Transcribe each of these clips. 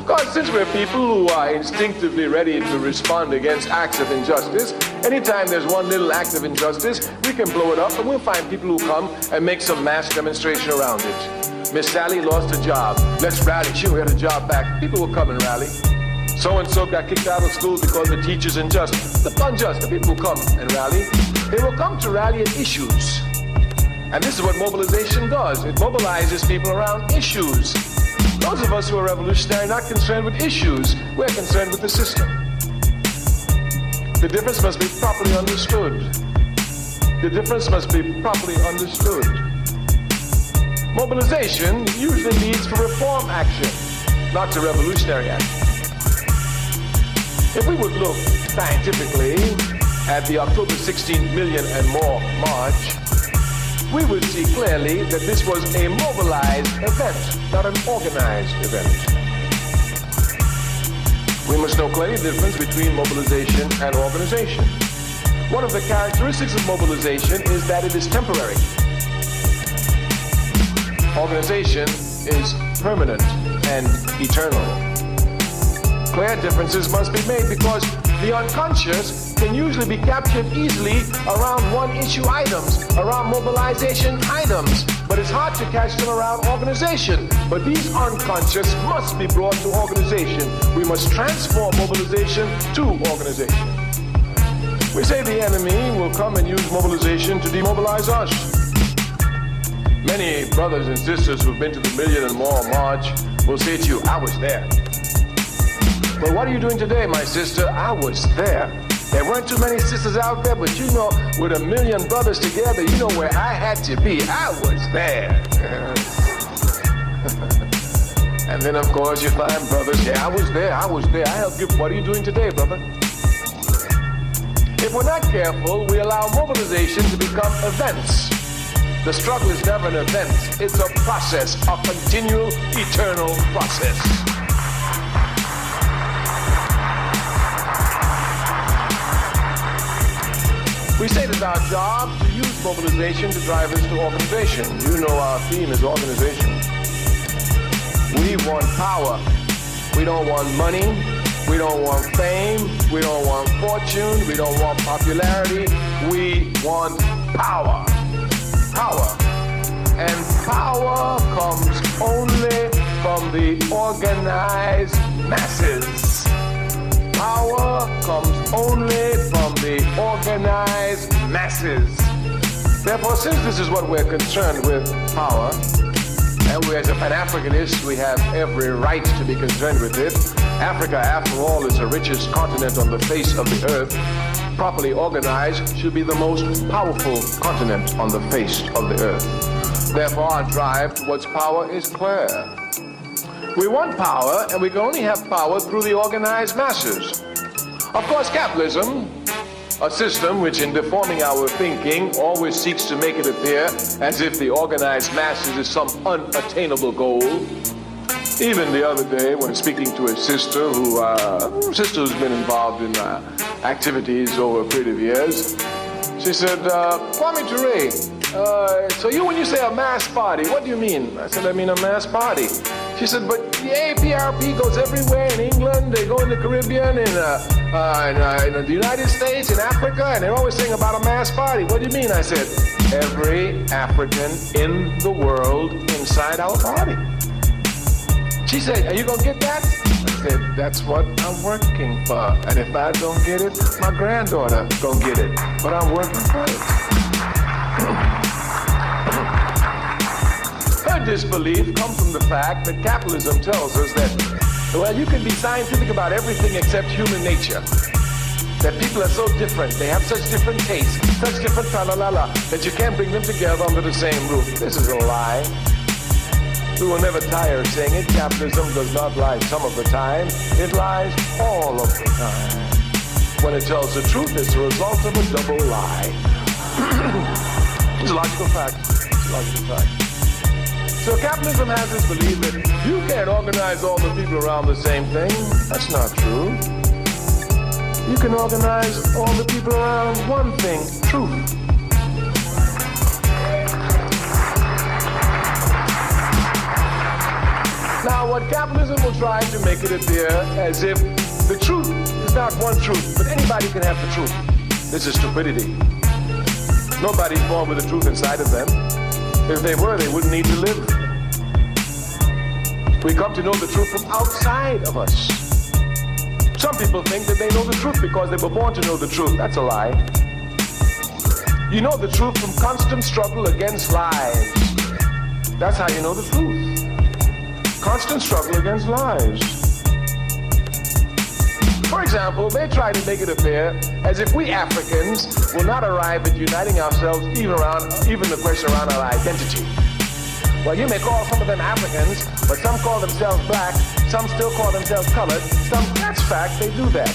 Because since we're people who are instinctively ready to respond against acts of injustice, anytime there's one little act of injustice, we can blow it up and we'll find people who come and make some mass demonstration around it. Miss Sally lost a job. Let's rally. She'll get a job back. People will come and rally. So-and-so got kicked out of school because the teacher's unjust. The unjust, the people will come and rally. They will come to rally at issues. And this is what mobilization does. It mobilizes people around issues. Those of us who are revolutionary are not concerned with issues. We're concerned with the system. The difference must be properly understood. The difference must be properly understood. Mobilization usually leads to reform action, not to revolutionary action. If we would look scientifically at the October 16 million and more march, we would see clearly that this was a mobilized event, not an organized event. We must know clearly the difference between mobilization and organization. One of the characteristics of mobilization is that it is temporary. Organization is permanent and eternal. Clear differences must be made because the unconscious can usually be captured easily around one-issue items, around mobilization items, but it's hard to catch them around organization. But these unconscious must be brought to organization. We must transform mobilization to organization. We say the enemy will come and use mobilization to demobilize us. Many brothers and sisters who've been to the million and more march will say to you, I was there. Well, what are you doing today, my sister? I was there. There weren't too many sisters out there, but you know, with a million brothers together, you know where I had to be. I was there. And then, of course, you find brothers, yeah, I was there. I helped you. What are you doing today, brother? If we're not careful, we allow mobilization to become events. The struggle is never an event. It's a process, a continual, eternal process. We say it is our job to use mobilization to drive us to organization. You know our theme is organization. We want power. We don't want money. We don't want fame. We don't want fortune. We don't want popularity. We want power. Power. And power comes only from the organized masses. Power comes only from the organized masses. Therefore, since this is what we're concerned with, power, and we as a Pan-Africanist, we have every right to be concerned with it. Africa, after all, is the richest continent on the face of the earth. Properly organized, should be the most powerful continent on the face of the earth. Therefore, our drive towards power is clear. We want power, and we can only have power through the organized masses. Of course, capitalism, a system which in deforming our thinking always seeks to make it appear as if the organized masses is some unattainable goal. Even the other day, when speaking to a sister who's been involved in activities over a period of years, she said, Kwame Ture, so when you say a mass party, what do you mean? I said, I mean a mass party. She said, but the APRP goes everywhere in England, they go in the Caribbean, in the United States, in Africa, and they're always saying about a mass party. What do you mean? I said, every African in the world inside our party. She said, are you going to get that? I said, that's what I'm working for. And if I don't get it, my granddaughter going to get it. But I'm working for it. Her disbelief comes from the fact that capitalism tells us that, well, you can be scientific about everything except human nature. That people are so different, they have such different tastes, such different tra-la-la-la, that you can't bring them together under the same roof. This is a lie. We will never tire of saying it. Capitalism does not lie some of the time. It lies all of the time. When it tells the truth, it's the result of a double lie. It's a logical fact. It's a logical fact. So capitalism has this belief that you can't organize all the people around the same thing. That's not true. You can organize all the people around one thing, truth. Now, what capitalism will try to make it appear as if the truth is not one truth, but anybody can have the truth. This is stupidity. Nobody's born with the truth inside of them. If they were, they wouldn't need to live. We come to know the truth from outside of us. Some people think that they know the truth because they were born to know the truth. That's a lie. You know the truth from constant struggle against lies. That's how you know the truth. Constant struggle against lies. For example, they try to make it appear as if we Africans will not arrive at uniting ourselves even the question around our identity. Well, you may call some of them Africans, but some call themselves black, some still call themselves colored, that's fact, they do that.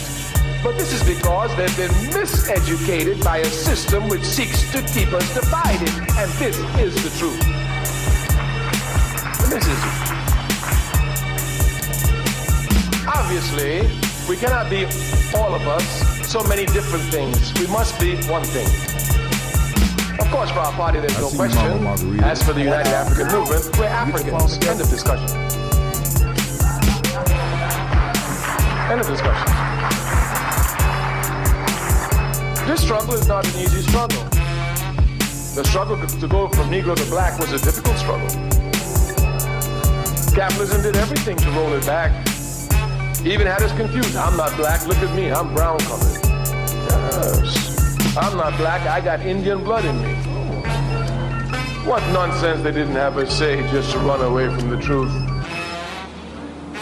But this is because they've been miseducated by a system which seeks to keep us divided, and this is the truth. This is it. Obviously, we cannot be, all of us, so many different things. We must be one thing. Of course, for our party, there's no question. As for the United African Movement, we're Africans. End of discussion. End of discussion. This struggle is not an easy struggle. The struggle to go from Negro to black was a difficult struggle. Capitalism did everything to roll it back. Even had us confused. I'm not black, look at me, I'm brown colored. Yes. I'm not black, I got Indian blood in me. What nonsense they didn't have us say just to run away from the truth.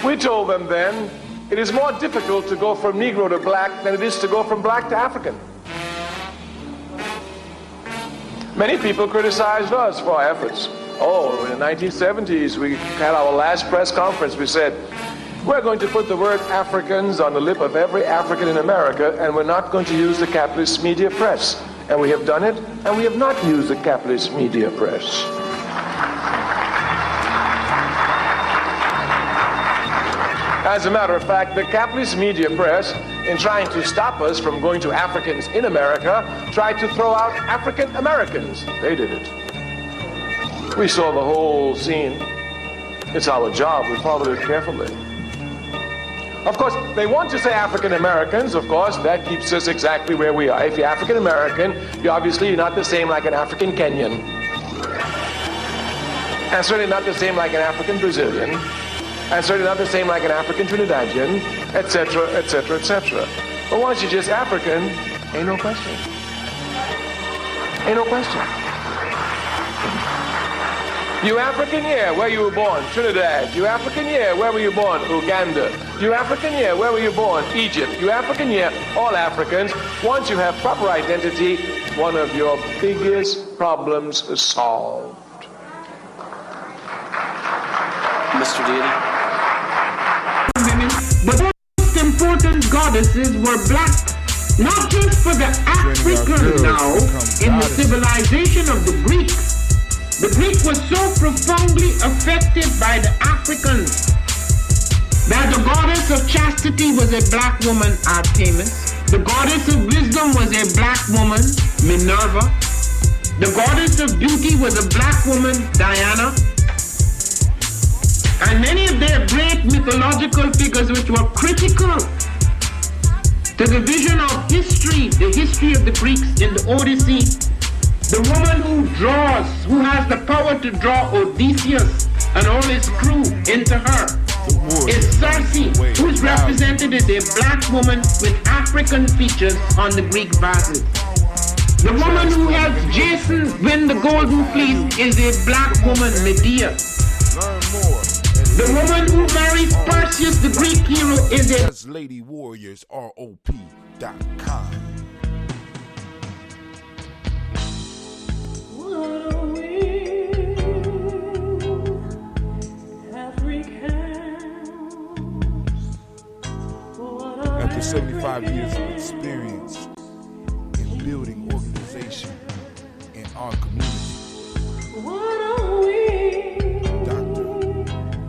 We told them then, it is more difficult to go from Negro to black than it is to go from black to African. Many people criticized us for our efforts. Oh, in the 1970s, we had our last press conference, we said, we're going to put the word Africans on the lip of every African in America, and we're not going to use the capitalist media press. And we have done it, and we have not used the capitalist media press. As a matter of fact, the capitalist media press, in trying to stop us from going to Africans in America, tried to throw out African Americans. They did it. We saw the whole scene. It's our job. We followed it carefully. Of course, they want to say African Americans. Of course, that keeps us exactly where we are. If you're African American, you're not the same like an African Kenyan. And certainly not the same like an African Brazilian. And certainly not the same like an African Trinidadian, etc., etc., etc. But once you're just African, ain't no question. Ain't no question. You African, yeah, where you were born? Trinidad. You African, yeah, where were you born? Uganda. You African, yeah, where were you born? Egypt. You African, yeah, all Africans. Once you have proper identity, one of your biggest problems is solved. Mr. Deity. But the most important goddesses were black, not just for the African now, in the civilization of the Greeks. The Greek was so profoundly affected by the Africans that the goddess of chastity was a black woman, Artemis. The goddess of wisdom was a black woman, Minerva. The goddess of beauty was a black woman, Diana. And many of their great mythological figures which were critical to the vision of history, the history of the Greeks in the Odyssey. The woman who draws, who has the power to draw Odysseus and all his crew into her, is Circe, who is represented as a black woman with African features on the Greek vases. The woman who helps Jason win the golden fleece is a black woman, Medea. The woman who marries Perseus, the Greek hero, is a Lady Warriors ROP.com. After 75 years of experience in building organization in our community, Dr.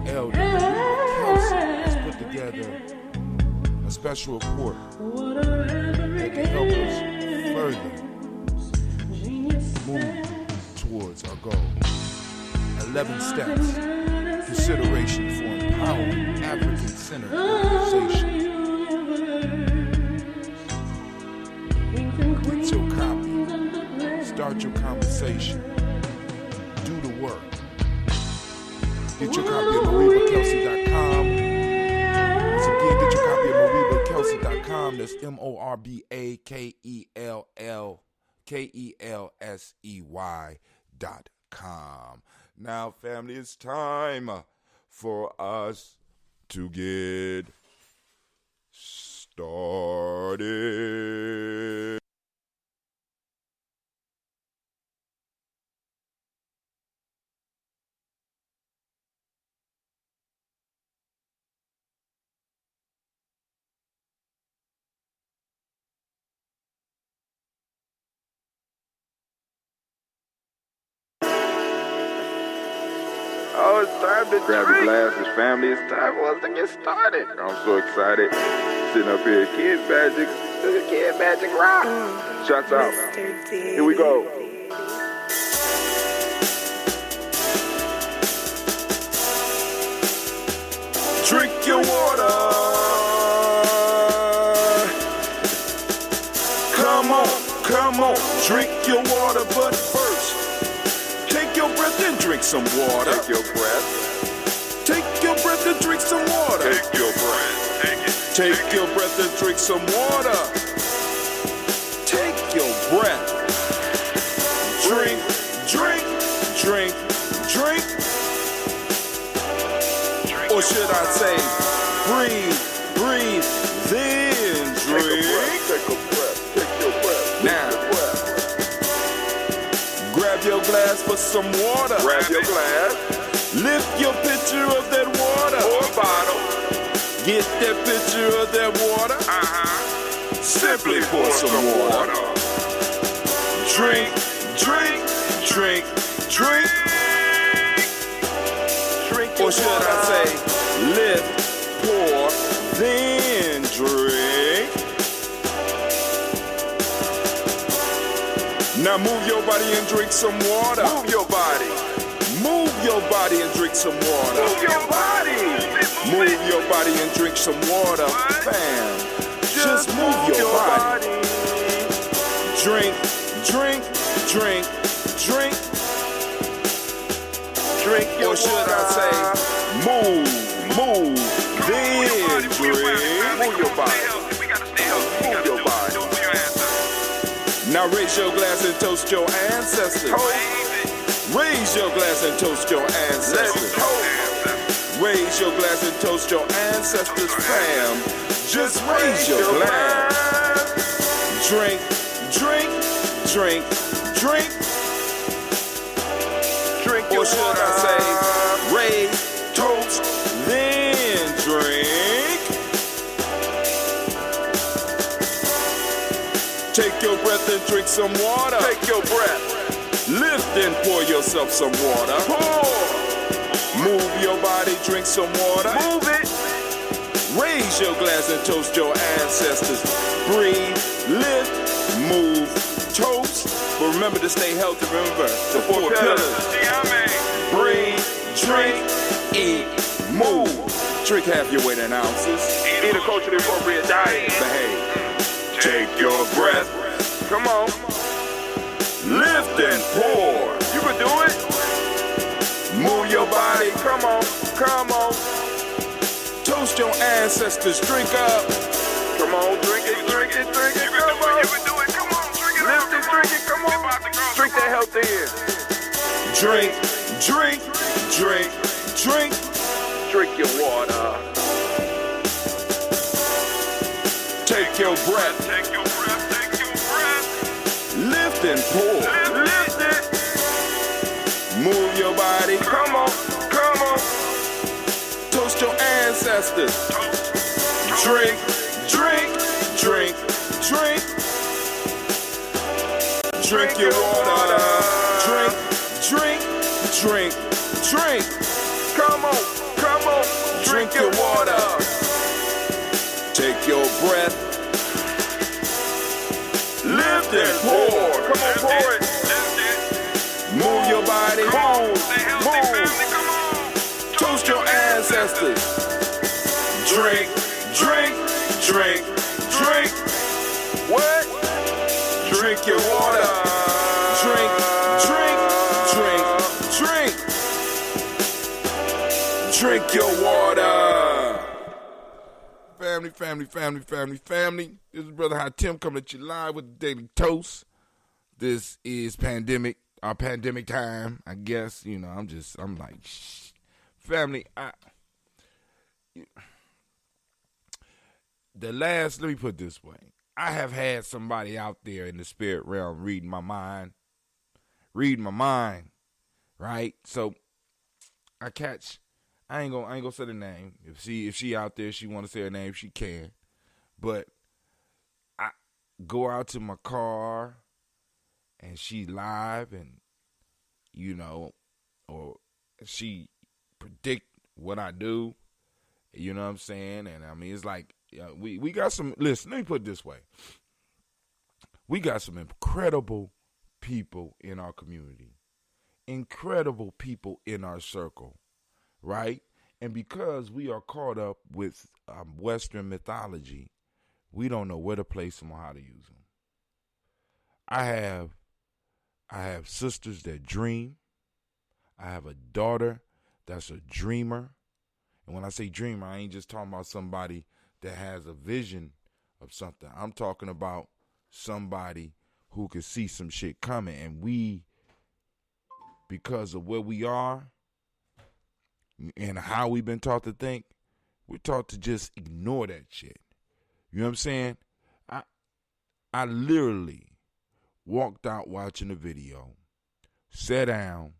Elder Kelsey has put together a special report that can help us further move towards our goal. 11 steps Consideration for empowering African-centered organization. Get your copy. Start your conversation. Do the work. Get your copy at MaribaKelsey.com. Once again, get your copy at MaribaKelsey.com. That's MORBAKELLKELSEY.com. Now, family, it's time for us to get started. Oh, it's time to grab your glasses, family. It's time for us to get started. I'm so excited. Sitting up here, Kid Magic Rock. Shots out. Here we go. Drink your water. Come on, drink your water, but first, take your breath and drink some water. Take your breath. Take your breath and drink some water. Take your breath. Take your breath and drink some water. Take your breath. Drink. Or should I say, breathe, then drink. Take a breath. Take your breath. Now, grab your glass for some water. Grab your glass. Lift your pitcher of that water. Or bottle. Get that pitcher of that water. Simply pour some water. Drink. Or should I say, lift, pour, then drink. Now move your body and drink some water. Move your body and drink some water. Move your body and drink some water. Fam, just move your body. Drink. Or should I say, move, then drink. Move your body. Now raise your glass and toast your ancestors. Raise your glass and toast your ancestors. Raise your glass and toast your ancestors, fam. Just raise your glass. Drink. Or should I say, raise, toast, then drink. Take your breath and drink some water. Take your breath. Lift and pour yourself some water. Pour. Move your body, drink some water. Move it. Raise your glass and toast your ancestors. Breathe, lift, move, toast. But remember to stay healthy. Remember the four pillars. Breathe, drink, eat, move. Drink half your weight in ounces. Eat a culturally appropriate diet. Behave. Take your breath. Come on. Lift and pour. You can do it. Move your body. Come on. Toast your ancestors. Drink up. Come on. Drink it. Come on. You can do it. Come on. Drink it. Lift and drink it. Come on. Drink that health in. Drink. Drink your water. Take your breath. Lift and pour. Lift it. Move your body. Come on. Toast your ancestors. Drink. Drink your water. Drink. Come on. Drink your water. Take your breath. Lift and pour. Come on, pour it. Move your body. Move. Toast ancestors. Drink, drink, drink, drink. What? Drink your water. Drink, drink, drink, drink. Drink your water. Family. This is Brother High Tim coming at you live with the Daily Toast. This is our pandemic time, I guess. You know, I'm like, shh. Family, let me put it this way. I have had somebody out there in the spirit realm reading my mind, right? So I ain't gonna say the name. If she out there, she want to say her name, she can. But I go out to my car and she live, and you know, or she predict what I do. You know what I'm saying? And I mean, it's like we got some. Listen, let me put it this way. We got some incredible people in our community, incredible people in our circle, right? And because we are caught up with Western mythology, we don't know where to place them or how to use them. I have sisters that dream. I have a daughter that's a dreamer. And when I say dreamer, I ain't just talking about somebody that has a vision of something. I'm talking about somebody who can see some shit coming. And we, because of where we are and how we've been taught to think, we're taught to just ignore that shit. You know what I'm saying? I literally walked out watching the video, sat down,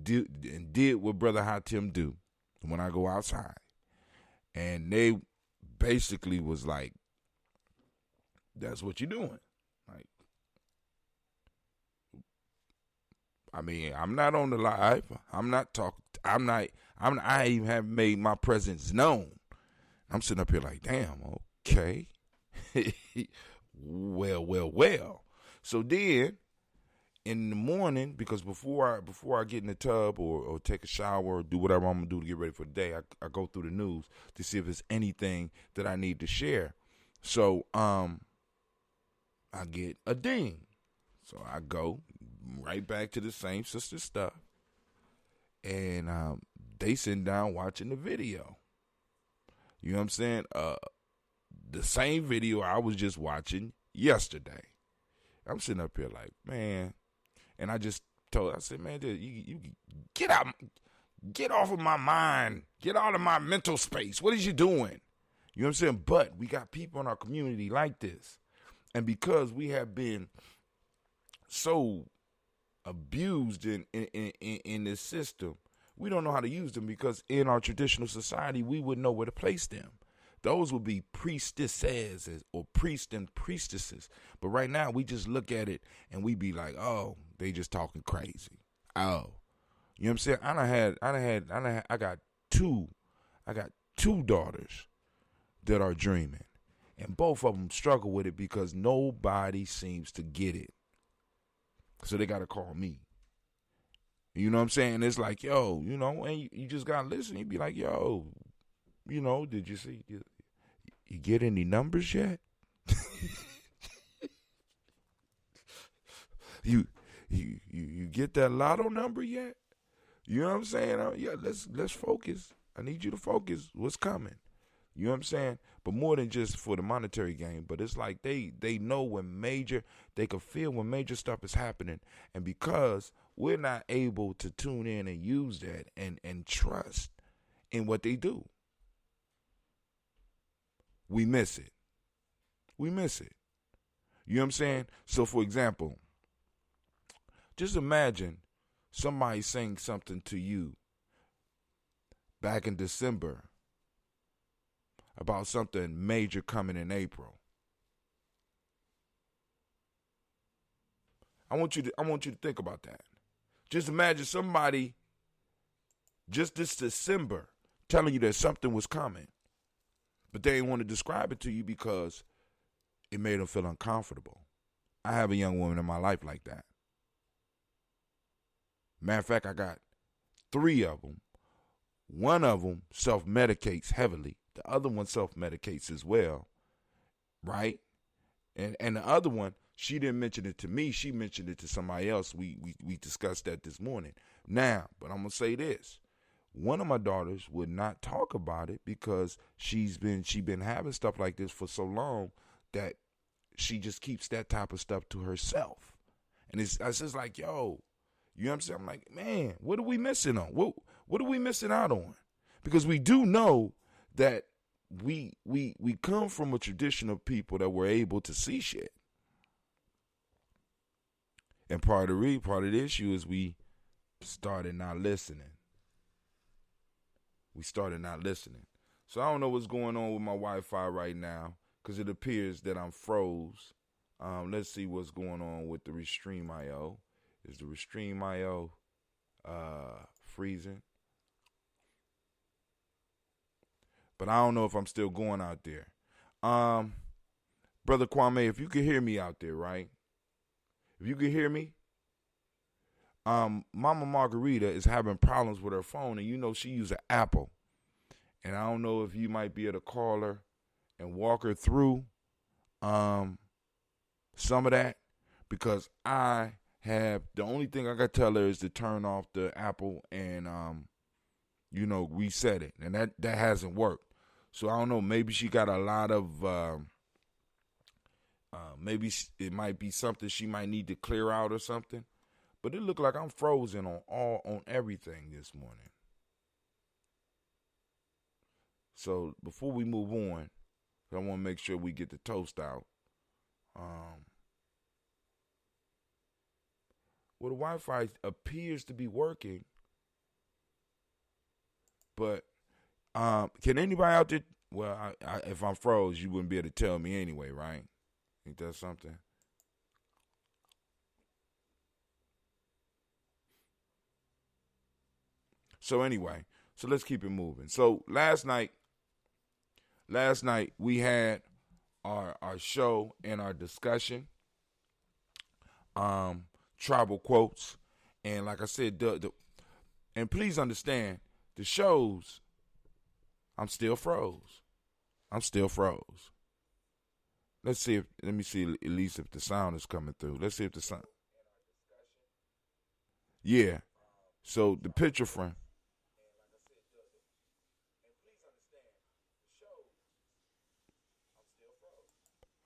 did what Brother High Tim do when I go outside. And they basically was like, that's what you're doing. Like, I mean, I'm not on the live. I'm not talking. I even haven't made my presence known. I'm sitting up here like, damn, okay. Well. So then, in the morning, because before I get in the tub or take a shower or do whatever I'm going to do to get ready for the day, I go through the news to see if there's anything that I need to share. So I get a ding. So I go right back to the same sister stuff. And they sitting down watching the video. You know what I'm saying? The same video I was just watching yesterday. I'm sitting up here like, man. And I just told her, I said, man, you get off of my mind. Get out of my mental space. What is you doing? You know what I'm saying? But we got people in our community like this. And because we have been so abused in this system, we don't know how to use them, because in our traditional society, we wouldn't know where to place them. Those would be priestesses or priests and priestesses. But right now, we just look at it and we be like, oh, they just talking crazy. Oh, you know what I'm saying? I got two daughters that are dreaming, and both of them struggle with it because nobody seems to get it. So they got to call me. You know what I'm saying? It's like, yo, you know, and you just got to listen. You be like, yo, you know, did you see, you get any numbers yet? You get that lotto number yet? You know what I'm saying? Yeah, let's focus. I need you to focus. What's coming? You know what I'm saying? But more than just for the monetary gain, but it's like they know they can feel when major stuff is happening. And because we're not able to tune in and use that and trust in what they do, we miss it. You know what I'm saying? So, for example, just imagine somebody saying something to you back in December about something major coming in April. I want you to think about that. Just imagine somebody just this December telling you that something was coming, but they didn't want to describe it to you because it made them feel uncomfortable. I have a young woman in my life like that. Matter of fact, I got 3 of them. one of them self-medicates heavily. The other one self-medicates as well, right? And the other one, she didn't mention it to me. She mentioned it to somebody else. We discussed that this morning. Now, but I'm going to say this. One of my daughters would not talk about it because she been having stuff like this for so long that she just keeps that type of stuff to herself. And it's just like, yo, you know what I'm saying? I'm like, man, what are we missing on? What are we missing out on? Because we do know that we come from a tradition of people that were able to see shit. And part of the issue is we started not listening. So I don't know what's going on with my Wi-Fi right now because it appears that I'm froze. Let's see what's going on with the Restream IO. Is the Restream IO freezing? But I don't know if I'm still going out there. Brother Kwame, if you can hear me out there, right? If you can hear me, Mama Margarita is having problems with her phone, and you know she uses Apple. And I don't know if you might be able to call her and walk her through some of that, because I have, the only thing I got to tell her is to turn off the Apple and, reset it. And that hasn't worked. So I don't know, maybe she got a lot of, maybe it might be something she might need to clear out or something. But it looked like I'm frozen on everything this morning. So before we move on, I want to make sure we get the toast out. Well, the Wi-Fi appears to be working, but can anybody out there? Well, if I'm froze, you wouldn't be able to tell me anyway, right? Ain't that something? So anyway, so let's keep it moving. So last night we had our show and our discussion, tribal quotes, and like I said, and please understand, the shows, I'm still froze. Let me see at least if the sound is coming through. Let's see if the sound. Yeah. So the picture frame.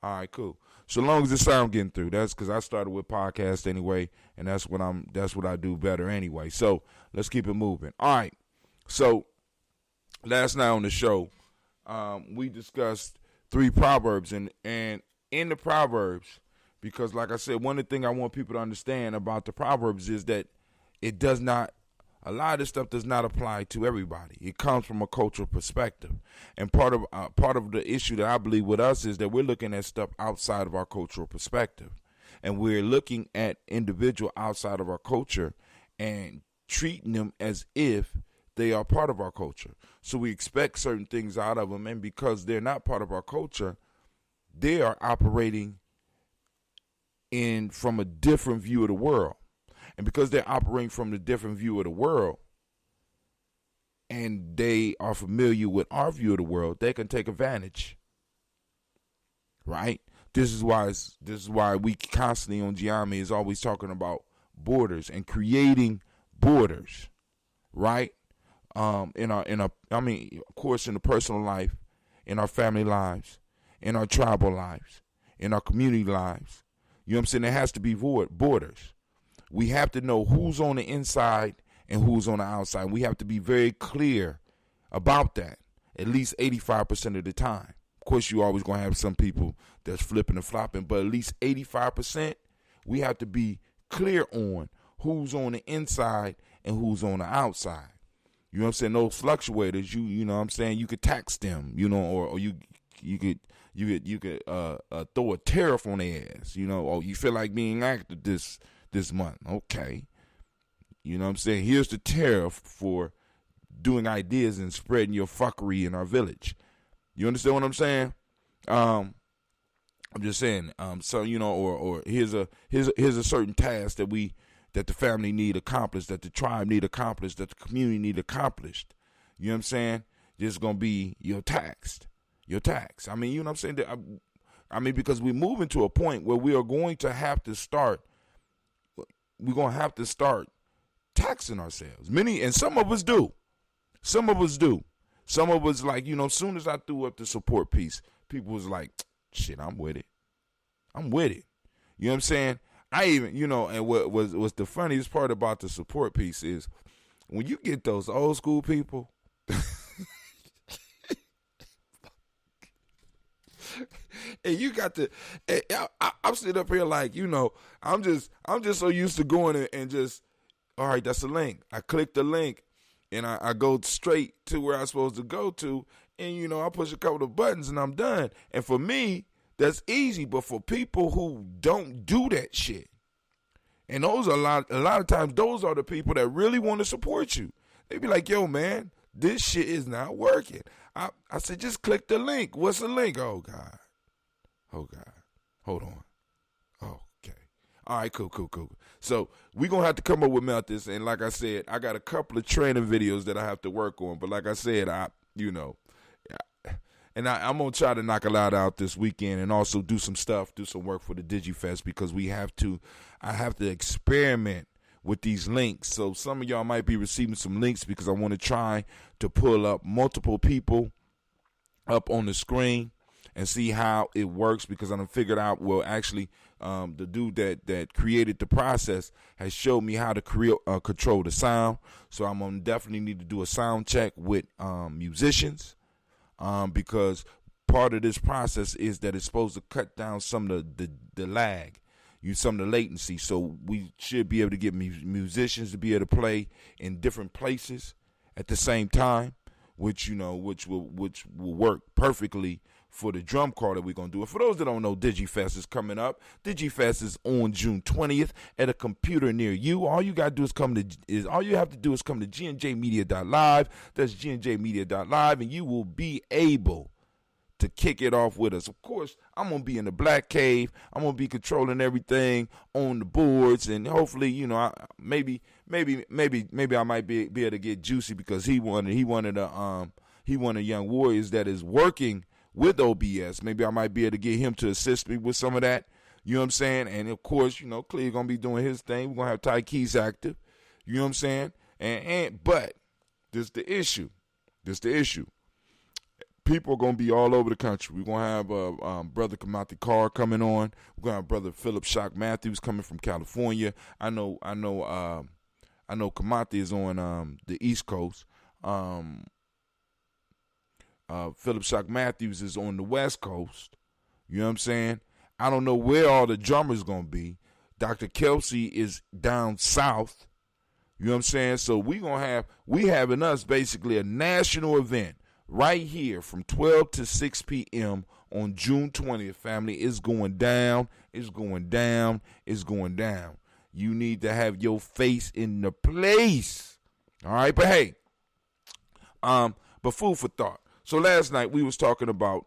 All right, cool. So long as the sound getting through, that's because I started with podcast anyway, and that's what I do better anyway. So let's keep it moving. All right. So last night on the show, we discussed 3 proverbs, and in the proverbs, because like I said, one of the things I want people to understand about the proverbs is that a lot of this stuff does not apply to everybody. It comes from a cultural perspective. And part of the issue that I believe with us is that we're looking at stuff outside of our cultural perspective. And we're looking at individual outside of our culture and treating them as if they are part of our culture. So we expect certain things out of them, and because they're not part of our culture, they are operating from a different view of the world. And because they're operating from the different view of the world, and they are familiar with our view of the world, they can take advantage. Right? This is why we constantly on Gye-Nyame is always talking about borders and creating borders. Right? Of course, in the personal life, in our family lives, in our tribal lives, in our community lives. You know what I'm saying? There has to be borders. We have to know who's on the inside and who's on the outside. We have to be very clear about that, at least 85% of the time. Of course, you always going to have some people that's flipping and flopping, but at least 85%, we have to be clear on who's on the inside and who's on the outside. You know what I'm saying? Those fluctuators, you know what I'm saying? You could tax them, or you could throw a tariff on their ass, or you feel like being active this month. Okay. You know what I'm saying? Here's the tariff for doing ideas and spreading your fuckery in our village. You understand what I'm saying? I'm just saying, or here's a certain task that the family need accomplished, that the tribe need accomplished, that the community need accomplished. You know what I'm saying? Just going to be your tax. I mean, you know what I'm saying? I mean, because we're moving to a point where we are going to have to start. We're going to have to start taxing ourselves. And some of us do. Some of us, like, you know, as soon as I threw up the support piece, people was like, shit, I'm with it. You know what I'm saying? I even, you know, and what was the funniest part about the support piece is when you get those old school people, and you got to, I'm sitting up here like, you know, I'm just so used to going and just, all right, that's a link. I click the link and I go straight to where I'm supposed to go to. And, you know, I push a couple of buttons and I'm done. And for me, that's easy. But for people who don't do that shit, and those are a lot of times, those are the people that really want to support you. They be like, yo, man, this shit is not working. I said, just click the link. What's the link? Oh, God. Hold on. Okay. All right, cool. So we're going to have to come up with methods. And like I said, I got a couple of training videos that I have to work on. But like I said, I'm going to try to knock a lot out this weekend and also do some work for the DigiFest because I have to experiment with these links. So some of y'all might be receiving some links because I want to try to pull up multiple people up on the screen and see how it works because I done figured out, well, actually, the dude that created the process has showed me how to control the sound. So I'm going to definitely need to do a sound check with musicians because part of this process is that it's supposed to cut down some of the lag, some of the latency. So we should be able to get musicians to be able to play in different places at the same time, which will work perfectly for the drum call that we're going to do. And for those that don't know, DigiFest is coming up. DigiFest is on June 20th at a computer near you. All you have to do is come to GNJmedia.live. That's GNJmedia.live, and you will be able to kick it off with us. Of course, I'm going to be in the Black Cave. I'm going to be controlling everything on the boards, and hopefully, maybe I might be able to get Juicy because he one of Young Warriors that is working with OBS. Maybe I might be able to get him to assist me with some of that. You know what I'm saying? And of course, Clea gonna be doing his thing. We're gonna have Ty Keys active. You know what I'm saying? But this the issue. People are gonna be all over the country. We're gonna have brother Kamati Carr coming on. We're gonna have brother Philip Shock Matthews coming from California. I know Kamati is on the East Coast. Philip Shock Matthews is on the West Coast. You know what I'm saying? I don't know where all the drummers going to be. Dr. Kelsey is down south. You know what I'm saying? So we having us basically a national event right here from 12 to 6 p.m. on June 20th, family. It's going down. It's going down. It's going down. You need to have your face in the place. All right? But hey, but food for thought. So last night we was talking about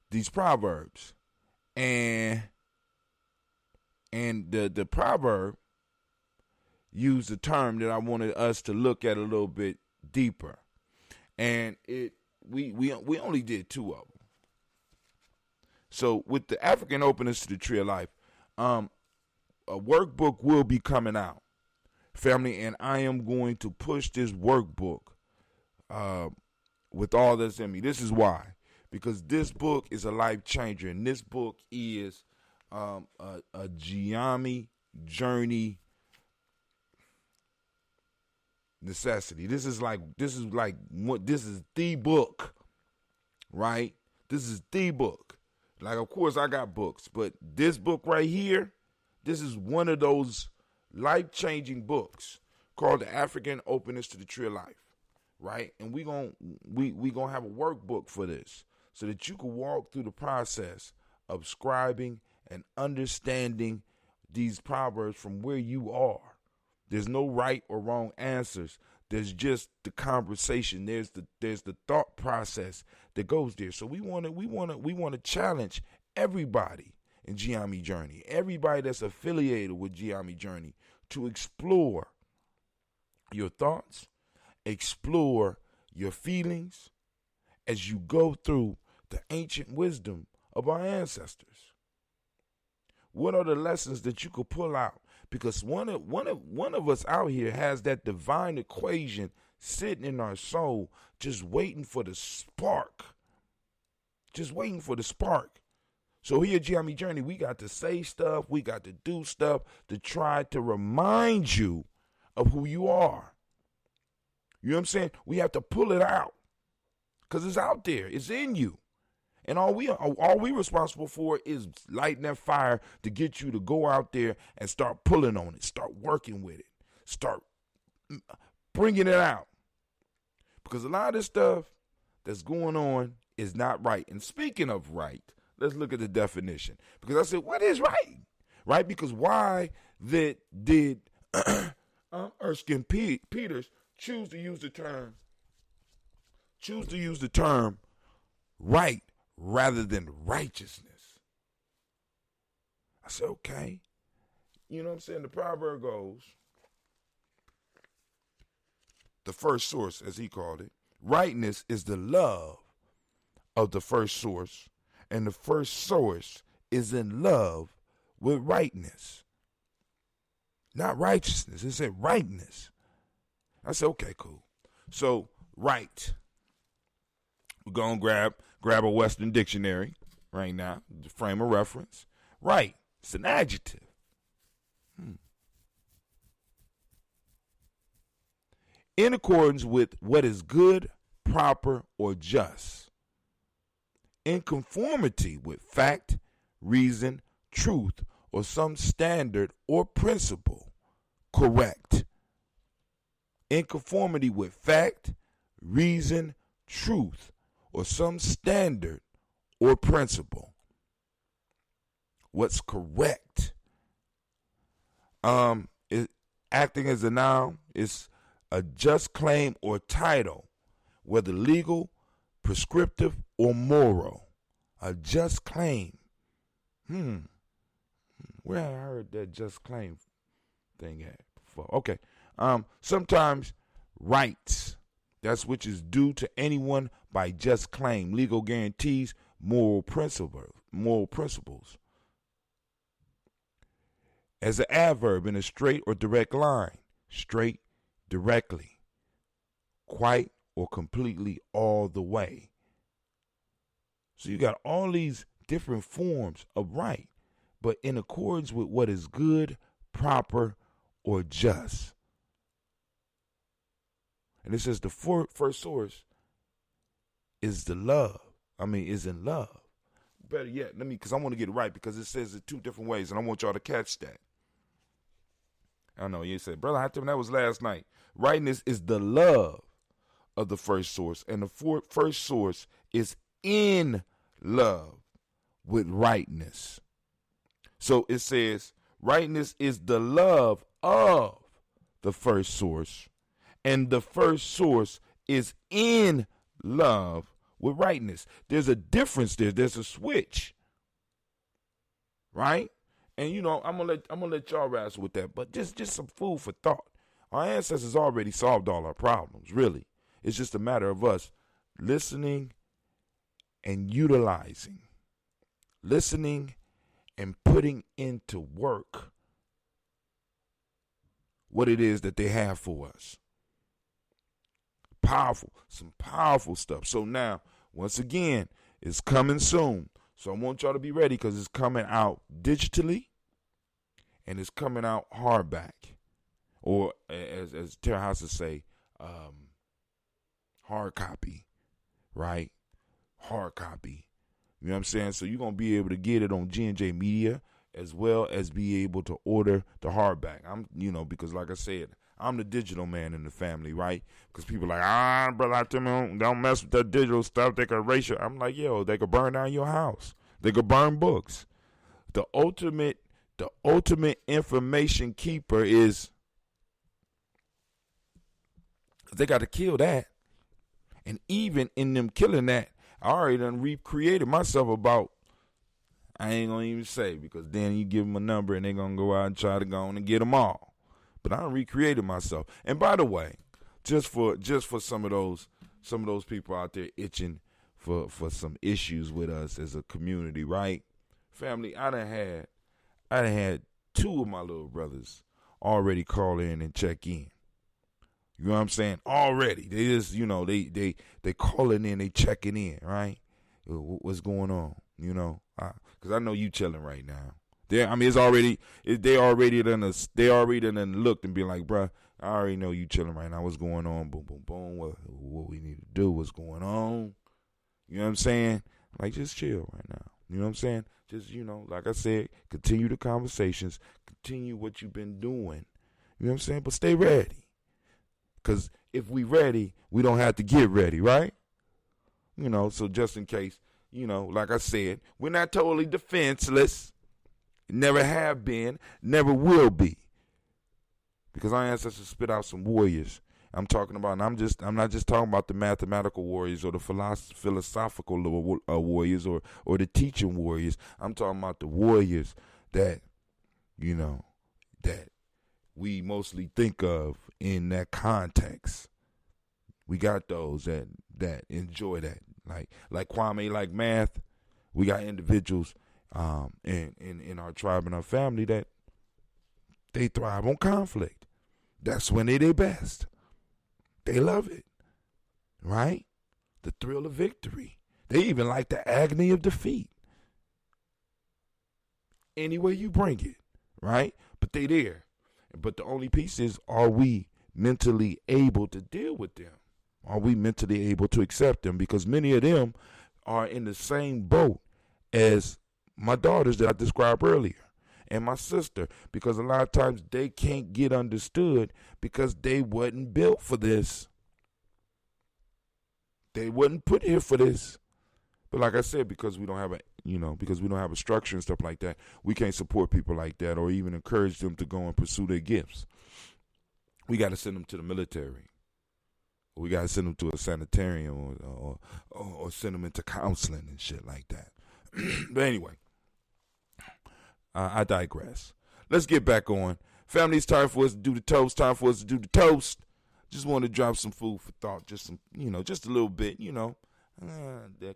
these proverbs, and the proverb used a term that I wanted us to look at a little bit deeper, and we only did 2 of them. So with the African Openness to the Tree of Life, a workbook will be coming out. Family, and I am going to push this workbook with all that's in me. This is why. Because this book is a life changer, and this book is a Gye-Nyame journey necessity. This is the book, right? This is the book. Like, of course, I got books, but this book right here, this is one of those life-changing books called The African Openness to the Tree of Life, right? And we gonna have a workbook for this so that you can walk through the process of scribing and understanding these proverbs from where you are. There's no right or wrong answers. There's just the conversation. There's the thought process that goes there. So we want to challenge everybody in Gye-Nyame Journey, everybody that's affiliated with Gye-Nyame Journey, to explore your thoughts, explore your feelings as you go through the ancient wisdom of our ancestors. What are the lessons that you could pull out? Because one of us out here has that divine equation sitting in our soul, just waiting for the spark. Just waiting for the spark. So here at Gye-Nyame Journey, we got to say stuff, we got to do stuff to try to remind you of who you are. You know what I'm saying? We have to pull it out because it's out there. It's in you. And all we responsible for is lighting that fire to get you to go out there and start pulling on it, start working with it, start bringing it out. Because a lot of this stuff that's going on is not right. And speaking of right, let's look at the definition. Because I said, what is right? Right? Because why did Erskine Peters choose to use the term right rather than righteousness? I said, okay. You know what I'm saying? The proverb goes, the first source, as he called it, rightness is the love of the first source, and the first source is in love with rightness. Not righteousness. It said rightness. I said, okay, cool. So, right. We're going to grab a Western dictionary right now, the frame of reference. Right. It's an adjective. In accordance with what is good, proper, or just. In conformity with fact, reason, truth, or some standard or principle. Correct. In conformity with fact, reason, truth, or some standard or principle. What's correct? Acting as a noun is a just claim or title, whether legal, prescriptive, or moral. A just claim. Where have I heard that just claim thing at before? Okay. Sometimes rights. That's which is due to anyone by just claim, legal guarantees, moral principles. As an adverb in a straight or direct line, straight, directly, quite or completely, all the way. So you got all these different forms of right, but in accordance with what is good, proper, or just. And it says the first source is the love. Is in love. Better yet, because I want to get it right, because it says it two different ways, and I want y'all to catch that. I know you said, brother, that was last night. Rightness is the love of the first source, and the first source is in love with rightness. So it says rightness is the love of the first source, and the first source is in love with rightness. There's a difference there. There's a switch, right? And I'm gonna let y'all wrestle with that. But just some food for thought. Our ancestors already solved all our problems. Really, it's just a matter of us listening and utilizing, listening and putting into work what it is that they have for us. Some powerful stuff. So now, once again, it's coming soon. So I want y'all to be ready, because it's coming out digitally and it's coming out hardback, or as Terra House would say, hard copy, right? Hard copy. You know what I'm saying? So you're going to be able to get it on G&J Media, as well as be able to order the hardback. Because like I said, I'm the digital man in the family, right? Because people are like, brother, I tell me, don't mess with that digital stuff. They could erase you. I'm like, they could burn down your house. They could burn books. The ultimate information keeper is, they got to kill that. And even in them killing that, I already done recreated myself about, I ain't going to even say, because then you give them a number and they're going to go out and try to go on and get them all. But I done recreated myself. And by the way, just for some of those people out there itching for some issues with us as a community, right? Family, I done had two of my little brothers already call in and check in. You know what I'm saying? Already. They just, they calling in, they checking in, right? What's going on? Because I know you chilling right now. They already done looked and be like, bruh, I already know you chilling right now. What's going on? Boom, boom, boom. What we need to do? What's going on? You know what I'm saying? Like, just chill right now. You know what I'm saying? Just, like I said, continue the conversations. Continue what you've been doing. You know what I'm saying? But stay ready. Because if we ready, we don't have to get ready, right? So just in case, like I said, we're not totally defenseless. Never have been, never will be. Because our ancestors spit out some warriors. I'm talking about, and I'm not just talking about the mathematical warriors or the philosophical warriors or the teaching warriors. I'm talking about the warriors that, that we mostly think of in that context. We got those that enjoy that. Like Kwame, like math. We got individuals in our tribe and our family that they thrive on conflict. That's when they their best. They love it, right? The thrill of victory. They even like the agony of defeat. Any way you bring it, right? But they there. But the only piece is, are we mentally able to deal with them? Are we mentally able to accept them? Because many of them are in the same boat as my daughters that I described earlier. And my sister, because a lot of times they can't get understood because they wasn't built for this. They wasn't put here for this. But like I said, because we don't have a structure and stuff like that, we can't support people like that or even encourage them to go and pursue their gifts. We got to send them to the military. We got to send them to a sanitarium or send them into counseling and shit like that. But anyway. I digress. Let's get back on. Family, it's time for us to do the toast. Just want to drop some food for thought. Just some, just a little bit, we'll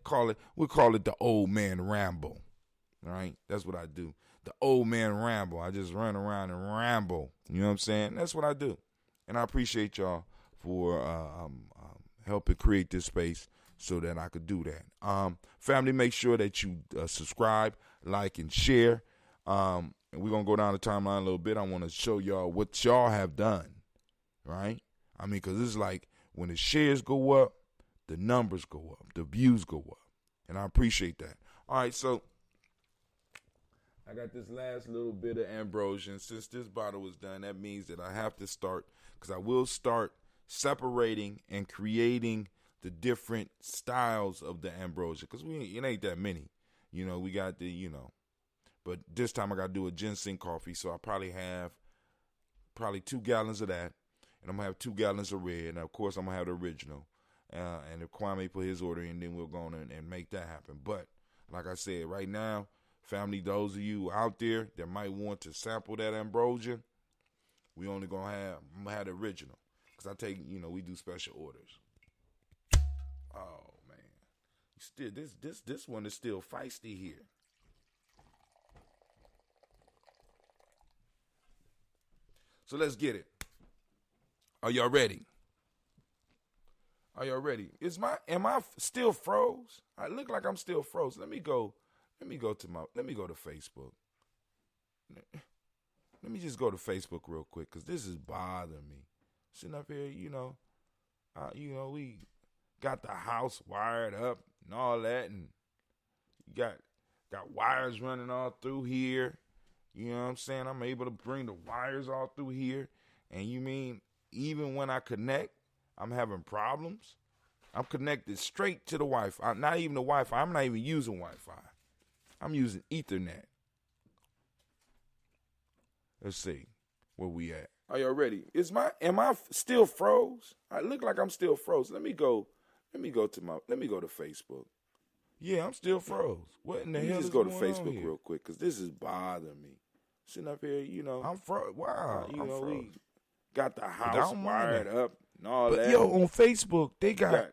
call it the old man ramble. All right? That's what I do. The old man ramble. I just run around and ramble. You know what I'm saying? That's what I do. And I appreciate y'all for helping create this space so that I could do that. Family, make sure that you subscribe, like, and share. And we're going to go down the timeline a little bit. I want to show y'all what y'all have done, right? Because it's like when the shares go up, the numbers go up, the views go up. And I appreciate that. All right, so I got this last little bit of ambrosia. And since this bottle was done, that means that I have to start, because I will start separating and creating the different styles of the ambrosia, because it ain't that many. We got the, but this time I got to do a ginseng coffee, so I probably have 2 gallons of that, and I'm going to have 2 gallons of red, and of course I'm going to have the original. And if Kwame put his order in, then we'll go on and make that happen. But like I said, right now, family, those of you out there that might want to sample that ambrosia, I'm going to have the original, because I take, we do special orders. Oh, man. Still, this one is still feisty here. So let's get it. Are y'all ready? Am I still froze? I look like I'm still froze. Let me go to Facebook. Let me just go to Facebook real quick, because this is bothering me. Sitting up here, we got the house wired up and all that, and you got wires running all through here. You know what I'm saying? I'm able to bring the wires all through here. And you mean even when I connect, I'm having problems? I'm connected straight to the Wi-Fi. Not even the Wi-Fi. I'm not even using Wi-Fi. I'm using Ethernet. Let's see where we at. Are y'all ready? Am I still froze? I look like I'm still froze. Let me go to Facebook. Yeah, I'm still froze. What in the hell? Just go to Facebook real quick, because this is bothering me. Sitting up here, I'm froze. Wow, I'm froze. got the I house don't mind wired that. up and all But that. yo, on Facebook, they got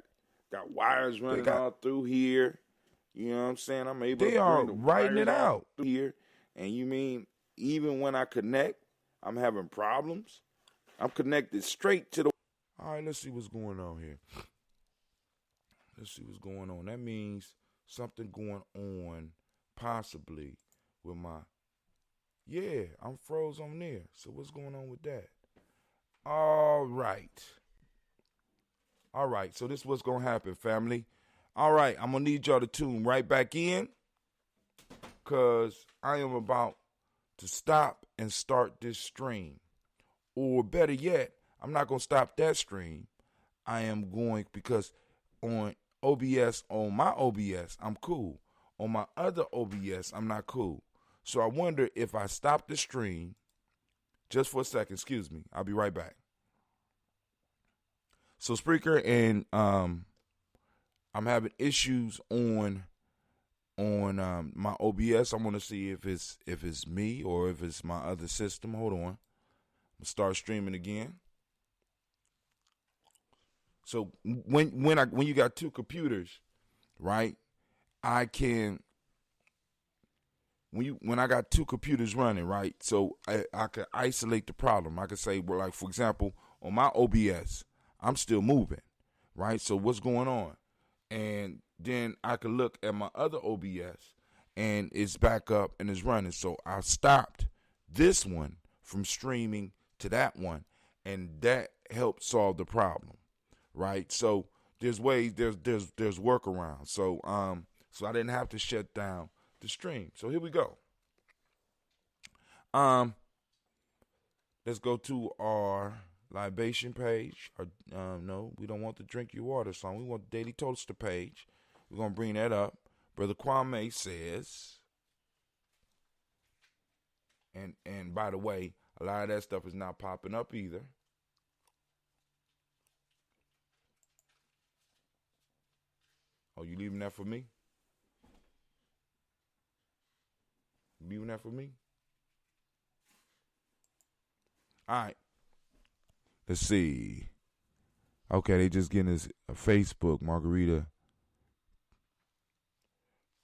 got wires running all through here. You know what I'm saying? I'm able they to are bring the writing wires it all out. through here. And you mean even when I connect, I'm having problems? I'm connected straight to the. All right, let's see what's going on here. Let's see what's going on. That means something going on possibly with my. Yeah, I'm froze on there. So what's going on with that? All right. All right, so this is what's going to happen, family. All right, I'm going to need y'all to tune right back in because I am about to stop and start this stream. Or better yet, I'm not going to stop that stream. I am going because on OBS, on my OBS, I'm cool. On my other OBS, I'm not cool. So I wonder if I stop the stream just for a second. Excuse me. I'll be right back. So Spreaker and I'm having issues on my OBS. I want to see if it's me or if it's my other system. Hold on. I'm gonna start streaming again. So when you got two computers, right? I can when I got two computers running, right? So I can isolate the problem. I can say, well, like for example, on my OBS, I'm still moving, right? So what's going on? And then I can look at my other OBS and it's back up and it's running. So I stopped this one from streaming to that one, and that helped solve the problem, right? So there's ways, there's workarounds. So so I didn't have to shut down the stream. So here we go. Let's go to our libation page. No, we don't want the Drink Your Water song. We want the Daily Toaster page. We're going to bring that up. Brother Kwame says, and by the way, a lot of that stuff is not popping up either. Oh, you leaving that for me? You leaving that for me? All right. Let's see. Okay, they just getting us a Facebook, Margarita.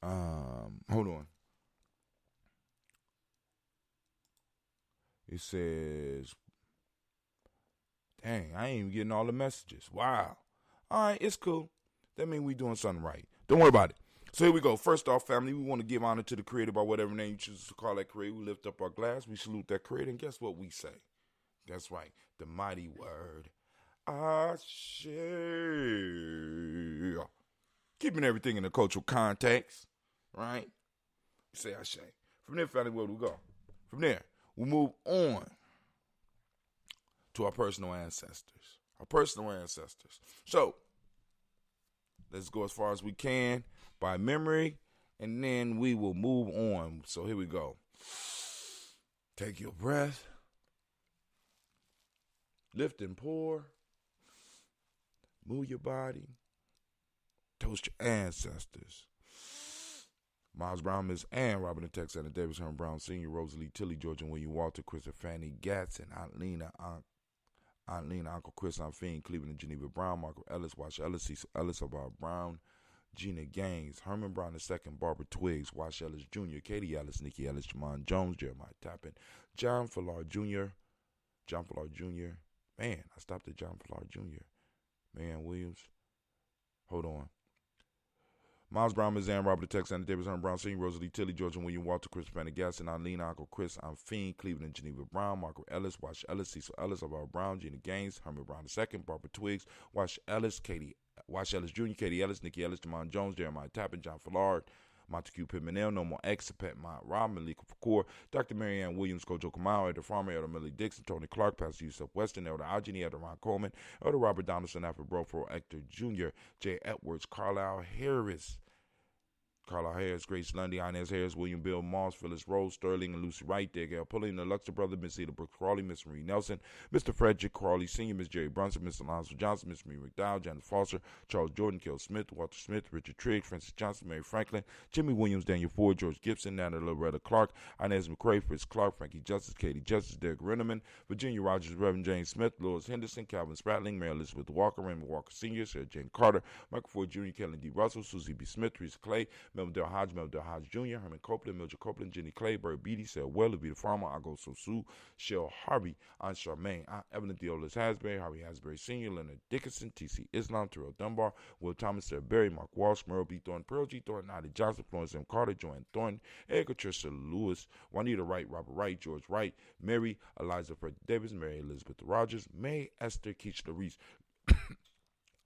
Hold on. It says, dang, I ain't even getting all the messages. Wow. All right, it's cool. That means we doing something right. Don't worry about it. So here we go. First off, family, we want to give honor to the creator by whatever name you choose to call that creator. We lift up our glass. We salute that creator. And guess what we say? That's right. The mighty word. Ashe. Keeping everything in the cultural context. Right? Say Ashe. From there, family, where do we go? From there, we move on to our personal ancestors. Our personal ancestors. So, let's go as far as we can by memory, and then we will move on. So here we go. Take your breath. Lift and pour. Move your body. Toast your ancestors. Miles Brown, Miss Ann, Robin and Tex, and Davis, Herman Brown Sr., Rosalie Tilly, George and William Walter, Christopher Fanny Gatson, Aunt Lena, Uncle Chris, Aunt Fiend, Cleveland and Geneva Brown, Marco Ellis, Wash Ellis, Cecil Ellis, Abar Brown, Gina Gaines, Herman Brown II, Barbara Twiggs, Wash Ellis Jr., Katie Ellis, Nikki Ellis, Jamon Jones, Jeremiah Tappan, John Fallard Jr., Man, I stopped at John Fallard Jr., Man Williams. Hold on. Miles Brown, Ms. Ann, Robert Tex, Anna Davis, Herman Brown Sr., Rosalie Tilly, George and William Walter, Chris Pendergaston, Eileen, Uncle Chris, I'm Fiend, Cleveland and Geneva Brown, Marco Ellis, Wash Ellis, Cecil Ellis, Abar Brown, Gina Gaines, Herman Brown II, Barbara Twiggs, Wash Ellis Jr., Katie Ellis, Nikki Ellis, Jamon Jones, Jeremiah Tappan, John Fallard, Montague Pimenel, No More X, Pet Mott Rob, Malika Fakour, Dr. Marianne Williams, Kojo Kamau, Elder Farmer, Elder Millie Dixon, Tony Clark, Pastor Yusuf Weston, Elder Algeny, Elder Ron Coleman, Elder Robert Donaldson, Alfred Brofro, Hector Jr., J. Edwards, Carlisle Harris, Carla Harris, Grace Lundy, Inez Harris, William Bill Moss, Phyllis Rose, Sterling and Lucy Wright, Gail Pulling, the Luxor brother, Miss Eda Brooks Crawley, Miss Marie Nelson, Mr. Frederick Crawley Sr., Miss Jerry Brunson, Mr. Alonzo Johnson, Miss Marie McDowell, Janet Foster, Charles Jordan, Kel Smith, Walter Smith, Richard Trigg, Francis Johnson, Mary Franklin, Jimmy Williams, Daniel Ford, George Gibson, Natalie Loretta Clark, Inez McCrae, Fritz Clark, Frankie Justice, Katie Justice, Derek Renneman, Virginia Rogers, Reverend James Smith, Lois Henderson, Calvin Spratling, Mary Elizabeth Walker, Raymond Walker Sr., Sarah Jane Carter, Michael Ford Jr., Kellen D. Russell, Susie B. Smith, Teresa Clay, Melvin Del Hodge Jr., Herman Copeland, Mildred Copeland, Jenny Clay, Bird Beatty, Sarah Well, Levita Farmer, Ago Sosu, Shell Harvey, Aunt Charmaine, Aunt Evelyn Theolis Hasbury, Harvey Hasbury Sr., Leonard Dickinson, T.C. Islam, Terrell Dunbar, Will Thomas, Sarah Berry, Mark Walsh, Merle B. Thornton, Pearl G. Thornton, Nadia Johnson, Florence M. Carter, Joanne Thornton, Erica Trisha Lewis, Juanita Wright, Robert Wright, George Wright, Mary Eliza Fred Davis, Mary Elizabeth Rogers, May Esther Keachler Reese,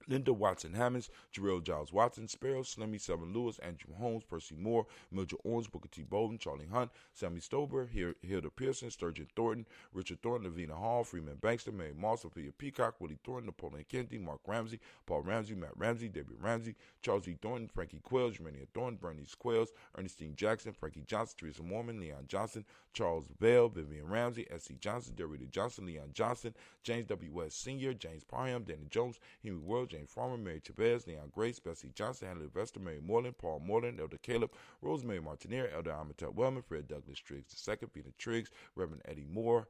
Linda Watson Hammonds, Jarrell Giles Watson, Sparrow, Slimmy, Selvin Lewis, Andrew Holmes, Percy Moore, Mildred Owens, Booker T. Bolden, Charlie Hunt, Sammy Stober, Hilda Pearson, Sturgeon Thornton, Richard Thornton, Lavina Hall, Freeman Bankster, Mary Moss, Sophia Peacock, Willie Thornton, Napoleon Kennedy, Mark Ramsey, Paul Ramsey, Matt Ramsey, Debbie Ramsey, Charles E. Thornton, Frankie Quells, Germania Thornton, Bernice Quells, Ernestine Jackson, Frankie Johnson, Teresa Mormon, Leon Johnson, Charles Vale, Vivian Ramsey, S.C. Johnson, Dorita Johnson, Leon Johnson, James W. West Sr., James Parham, Danny Jones, Henry World, James Farmer, Mary Chavez, Leon Grace, Bessie Johnson, Hannah Investor, Mary Moreland, Paul Moreland, Elder Caleb, Rosemary Martinier, Elder Amatel Wellman, Fred Douglas Triggs II, Peter Triggs, Reverend Eddie Moore,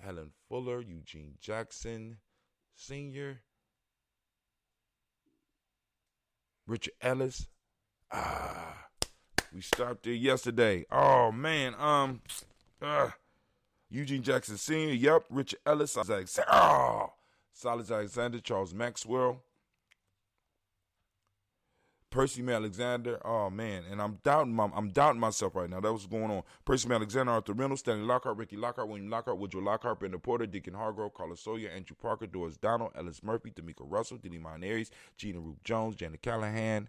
Helen Fuller, Eugene Jackson Sr., Richard Ellis. We stopped there yesterday. Oh man, Eugene Jackson Sr., yep, Richard Ellis, Silas Alexander, Charles Maxwell, Percy May Alexander. Oh man, and I'm doubting myself right now. That was going on. Percy May Alexander, Arthur Reynolds, Stanley Lockhart, Ricky Lockhart, William Lockhart, Woodrow Lockhart, Brenda Porter, Deacon Hargrove, Carlos Sawyer, Andrew Parker, Doris Donald, Ellis Murphy, D'Amico Russell, Diddy Monaries, Gina Roop Jones, Janet Callahan.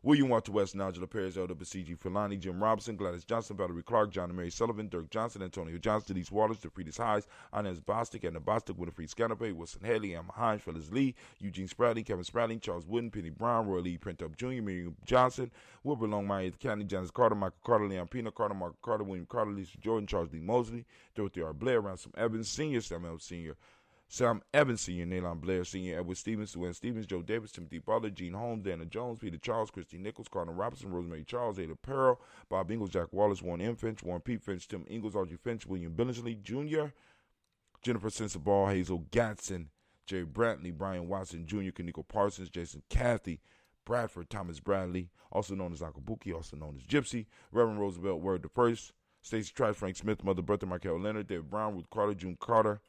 William Walter West, Nigel Perez, Elder Basiji Fulani, Jim Robinson, Gladys Johnson, Valerie Clark, John and Mary Sullivan, Dirk Johnson, Antonio Johnson, Denise Waters, DeFridas Highs, Inez Bostic, Anna Bostic, Winifred Scanapay, Wilson Haley, Emma Hines, Phyllis Lee, Eugene Spradley, Kevin Spradley, Charles Wooden, Penny Brown, Roy Lee, Print Up Jr., Miriam Johnson, Wilbur Longmire, County, Janice Carter, Michael Carter, Leon Pino Carter, Mark Carter, William Carter, Lisa Jordan, Charles Lee Mosley, Dorothy R. Blair, Ransom Evans, Sr., Samuel Sr., Sam Evans Sr., Nalon Blair Sr., Edward Stevens, Sue Ann Stevens, Joe Davis, Timothy Butler, Gene Holmes, Dana Jones, Peter Charles, Christy Nichols, Cardinal Robinson, Rosemary Charles, Ada Pearl, Bob Ingalls, Jack Wallace, Warren M. Finch, Warren P. Finch, Tim Ingalls, Audrey Finch, William Billingsley Jr., Jennifer Sensabaugh, Hazel Gatson, Jerry Brantley, Brian Watson Jr., Kaniko Parsons, Jason Cathy, Bradford, Thomas Bradley, also known as Uncle Buki, also known as Gypsy, Reverend Roosevelt Word the First, Stacey Trice, Frank Smith, Mother Bertha, Michael Leonard, David Brown, Ruth Carter, June Carter,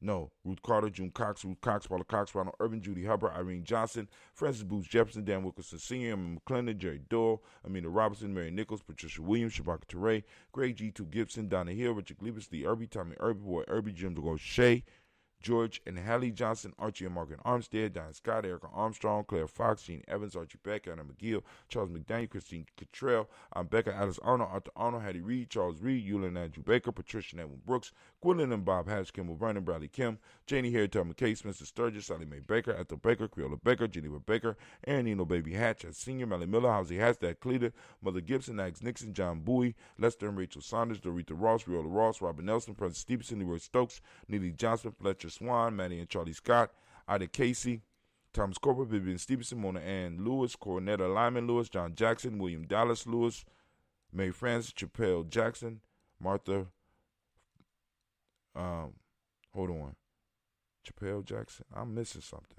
Ruth Carter, June Cox, Ruth Cox, Paula Cox, Ronald Irvin, Judy Hubbard, Irene Johnson, Francis Booth Jefferson, Dan Wilkerson Sr., Emma McClendon, Jerry Doyle, Amina Robinson, Mary Nichols, Patricia Williams, Shabaka Teray, Greg G2 Gibson, Donna Hill, Richard Glebus, Lee Irby, Tommy Irby, Boy Irby, Jim DeGo Shea, George and Hallie Johnson, Archie and Margaret Armstead, Diane Scott, Erica Armstrong, Claire Fox, Gene Evans, Archie Beck, Anna McGill, Charles McDaniel, Christine Cottrell, Becca Alice Arnold, Arthur Arnold, Hattie Reed, Charles Reed, Eulin Andrew Baker, Patricia Edwin Brooks, Gwendolyn and Bob Hatch, Kimball Vernon, Bradley Kim, Janie Harry, Thelma Case, Mr. Sturgis, Sally Mae Baker, Ethel Baker, Creola Baker, Geneva Baker, Aaron Eno Baby Hatch, as Senior, Melly Miller, Housie Hatch, Dad Cleater, Mother Gibson, Axe Nixon, John Bowie, Lester and Rachel Saunders, Dorita Ross, Riola Ross, Robert Nelson, Francis Stevenson, Leroy Stokes, Neely Johnson, Fletcher Swan, Maddie and Charlie Scott, Ida Casey, Thomas Corporal, Vivian Stevenson, Mona Ann Lewis, Cornetta Lyman Lewis, John Jackson, William Dallas Lewis, Mary Frances, Chappelle Jackson, Martha, Chappelle Jackson, I'm missing something.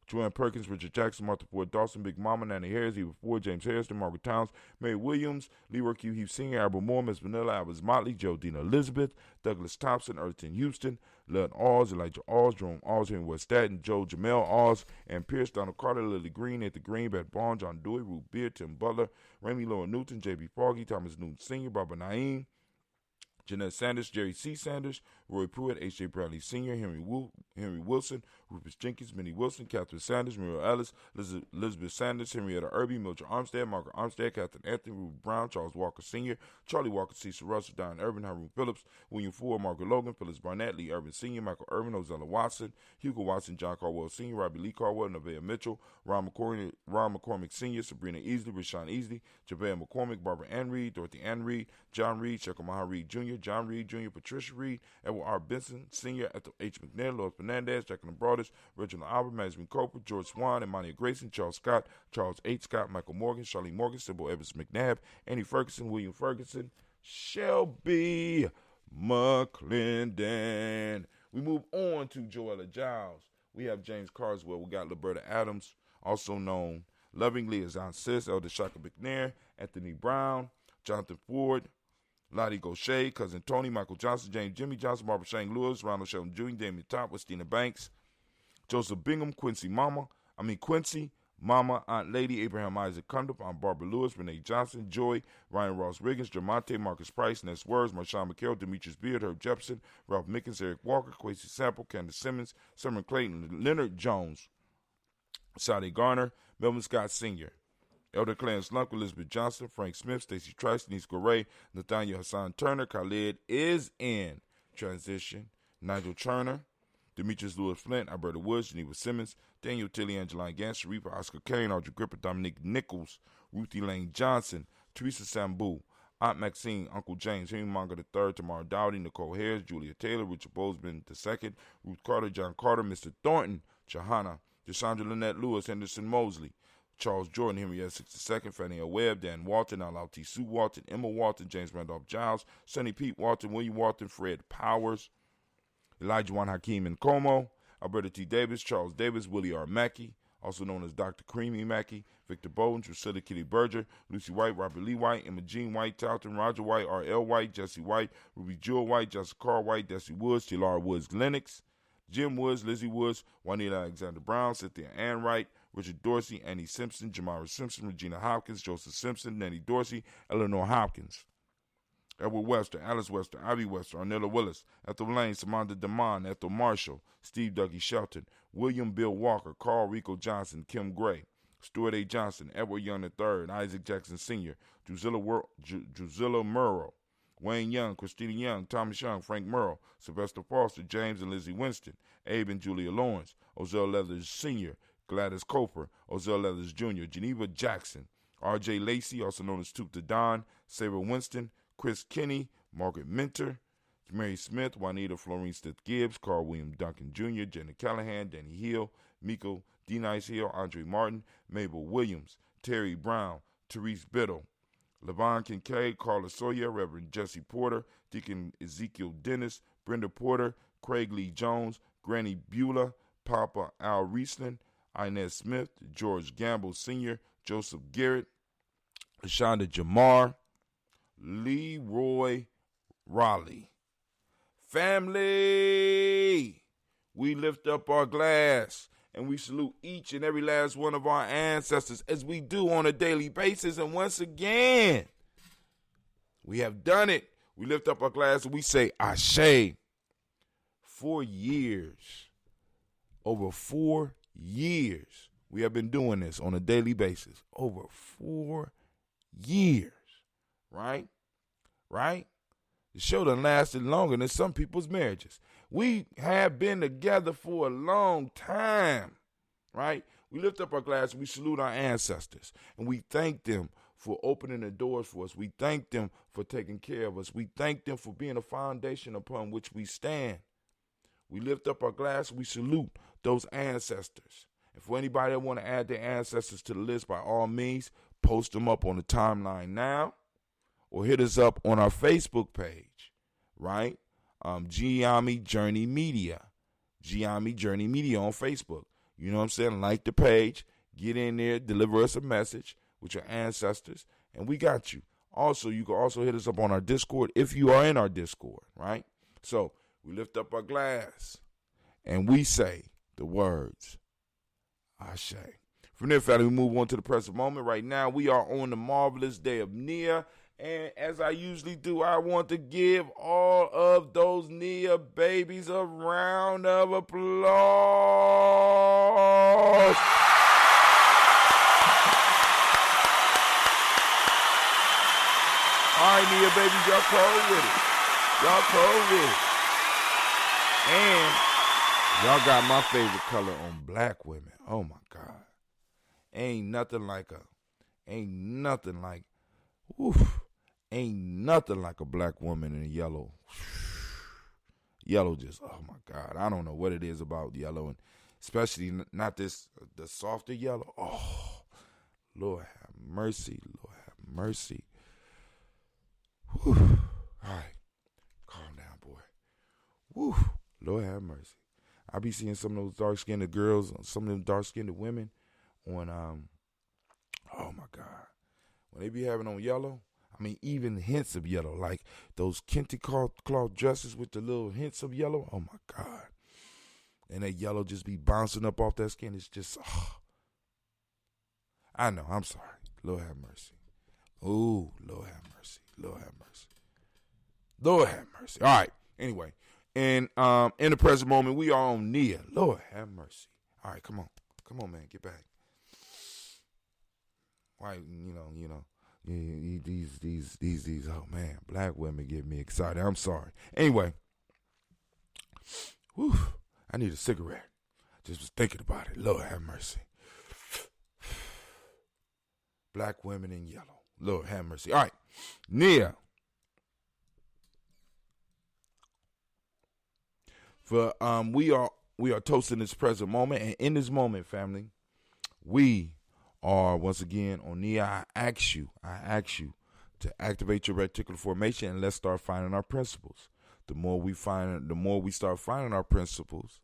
Joanne Perkins, Richard Jackson, Martha Ford Dawson, Big Mama, Nanny Harris, Eva Ford, James Harrison, Margaret Towns, Mary Williams, Leroy Q. Heath Sr., Albert Moore, Miss Vanilla, Albert Motley, Geraldine Elizabeth, Douglas Thompson, Earthton Houston, Lud Oz, Elijah Oz, Jerome Oz, Henry West Staten, Joe Jamel Oz, and Pierce, Donald Carter, Lily Green, Anthony Green, Beth Bond, John Dewey, Ruth Beard, Tim Butler, Remy Laura Newton, J.B. Foggy, Thomas Newton Sr., Barbara Naeem, Jeanette Sanders, Jerry C. Sanders, Roy Pruitt, H.J. Bradley Sr., Henry Wilson, Rufus Jenkins, Minnie Wilson, Catherine Sanders, Muriel Ellis, Elizabeth Sanders, Henrietta Irby, Mildred Armstead, Margaret Armstead, Catherine Anthony, Ruth Brown, Charles Walker Sr., Charlie Walker, Cecil Russell, Don Irvin, Haroon Phillips, William Ford, Margaret Logan, Phyllis Barnett, Lee Irvin Sr., Michael Irvin, Ozella Watson, Hugo Watson, John Caldwell Sr., Robbie Lee Caldwell, Nevaeh Mitchell, Ron McCormick Sr., Sabrina Easley, Rashawn Easley, JaVale McCormick, Barbara Ann Reed, Dorothy Ann Reed, John Reed, Shekel Maha Reed Jr., John Reed Jr., Patricia Reed, Edward R. Benson Sr., Ethel H. McNair, Lois Fernandez, Jacqueline Broadus, Reginald Albert, Madison Cooper, George Swan, Imania Grayson, Charles Scott, Charles H. Scott, Michael Morgan, Charlie Morgan, Sybil Evans McNabb, Annie Ferguson, William Ferguson, Shelby McClendon. We move on to Joella Giles. We have James Carswell. We got Liberta Adams, also known lovingly as Aunt Sis, Elder Shaka McNair, Anthony Brown, Jonathan Ford, Lottie Gaucher, Cousin Tony, Michael Johnson, James Jimmy Johnson, Barbara Shane Lewis, Ronald Sheldon Jr., Damian Top, Westina Banks, Joseph Bingham, Quincy, Mama, Aunt Lady, Abraham Isaac Cundiff, Aunt Barbara Lewis, Renee Johnson, Joy, Ryan Ross Riggins, Jermonte, Marcus Price, Ness Words, Marshawn McHale, Demetrius Beard, Herb Jepson, Ralph Mickens, Eric Walker, Quincy Sample, Candace Simmons, Summer Clayton, Leonard Jones, Sade Garner, Melvin Scott Sr., Elder Clarence Lunk, Elizabeth Johnson, Frank Smith, Stacey Trice, Denise Goray, Nathaniel Hassan Turner, Khalid is in transition, Nigel Turner, Demetrius Lewis Flint, Alberta Woods, Geneva Simmons, Daniel Tilly, Angeline Gans, Sharifa Oscar Kane, Audrey Gripper, Dominique Nichols, Ruthie Lane Johnson, Teresa Sambu, Aunt Maxine, Uncle James, Henry Monga III, Tamara Dowdy, Nicole Harris, Julia Taylor, Richard Bozeman II, Ruth Carter, John Carter, Mr. Thornton, Johanna, Deshandra Lynette Lewis, Henderson Mosley, Charles Jordan, Henrietta 62nd, Fannie L. Webb, Dan Walton, Al-T. Sue Walton, Emma Walton, James Randolph Giles, Sonny Pete Walton, William Walton, Fred Powers, Elijah Juan Hakeem Nkomo, Alberta T. Davis, Charles Davis, Willie R. Mackey, also known as Dr. Creamy Mackey, Victor Bowden, Drusilla Kitty Berger, Lucy White, Robert Lee White, Emma Jean White, Talton, Roger White, R.L. White, Jesse White, Ruby Jewel White, Jessica Carr White, Desi Woods, Tilara Woods Lennox, Jim Woods, Lizzie Woods, Juanita Alexander Brown, Cynthia Ann Wright, Richard Dorsey, Annie Simpson, Jamara Simpson, Regina Hopkins, Joseph Simpson, Nanny Dorsey, Eleanor Hopkins, Edward Webster, Alice Webster, Ivy Webster, Arnella Willis, Ethel Lane, Samantha DeMond, Ethel Marshall, Steve Dougie Shelton, William Bill Walker, Carl Rico Johnson, Kim Gray, Stuart A. Johnson, Edward Young III, Isaac Jackson Sr., Drusilla Murrow, Wayne Young, Christina Young, Thomas Young, Frank Murrow, Sylvester Foster, James and Lizzie Winston, Abe and Julia Lawrence, Ozell Leathers Sr., Gladys Coper, Ozell Leathers Jr., Geneva Jackson, R.J. Lacey, also known as Toot the Don, Sarah Winston, Chris Kinney, Margaret Minter, Mary Smith, Juanita Florine Stith Gibbs, Carl William Duncan Jr., Jenna Callahan, Danny Hill, Miko D. Nice Hill, Andre Martin, Mabel Williams, Terry Brown, Therese Biddle, Levon Kincaid, Carla Sawyer, Reverend Jesse Porter, Deacon Ezekiel Dennis, Brenda Porter, Craig Lee Jones, Granny Beulah, Papa Al Riesland, Inez Smith, George Gamble Sr., Joseph Garrett, Ashonda Jamar, Leroy Raleigh. Family, we lift up our glass and we salute each and every last one of our ancestors as we do on a daily basis. And once again, we have done it. We lift up our glass and we say, Ashe. 4 years, over 4 years, we have been doing this on a daily basis. Over 4 years, right? Right? The show done lasted longer than some people's marriages. We have been together for a long time, right? We lift up our glass, we salute our ancestors, and we thank them for opening the doors for us. We thank them for taking care of us. We thank them for being a foundation upon which we stand. We lift up our glass, we salute those ancestors. And for anybody that want to add their ancestors to the list, by all means, post them up on the timeline now or hit us up on our Facebook page, right? Gye-Nyame Journey Media. Gye-Nyame Journey Media on Facebook. You know what I'm saying? Like the page, get in there, deliver us a message with your ancestors, and we got you. Also, you can also hit us up on our Discord if you are in our Discord, right? So we lift up our glass and we say the words, Ashe. From there, family, we move on to the present moment. Right now, we are on the marvelous day of Nia, And as I usually do, I want to give all of those Nia babies a round of applause. All right, Nia babies, y'all cold with it. Y'all cold with it. And y'all got my favorite color on black women. Oh, my God. Ain't nothing like a black woman in yellow. Yellow just, oh, my God. I don't know what it is about yellow, and especially not the softer yellow. Oh, Lord have mercy. Lord have mercy. Whew. All right. Calm down, boy. Whew. Lord have mercy. I be seeing some of those dark-skinned girls, some of them dark-skinned women on, oh, my God. When they be having on yellow, I mean, even hints of yellow, like those kente cloth dresses with the little hints of yellow. Oh, my God. And that yellow just be bouncing up off that skin. It's just, oh. I know. I'm sorry. Lord have mercy. Ooh, Lord have mercy. Lord have mercy. Lord have mercy. All right. Anyway, and in the present moment, we are on Nia. Lord have mercy. All right, come on. Come on, man. Get back. Why, these, oh, man, black women get me excited. I'm sorry. Anyway, whew, I need a cigarette. Just was thinking about it. Lord have mercy. Black women in yellow. Lord have mercy. All right, Nia. For we are toasting this present moment, and in this moment, family, we are once again on Nia. I ask you to activate your reticular formation, and let's start finding our principles. The more we start finding our principles,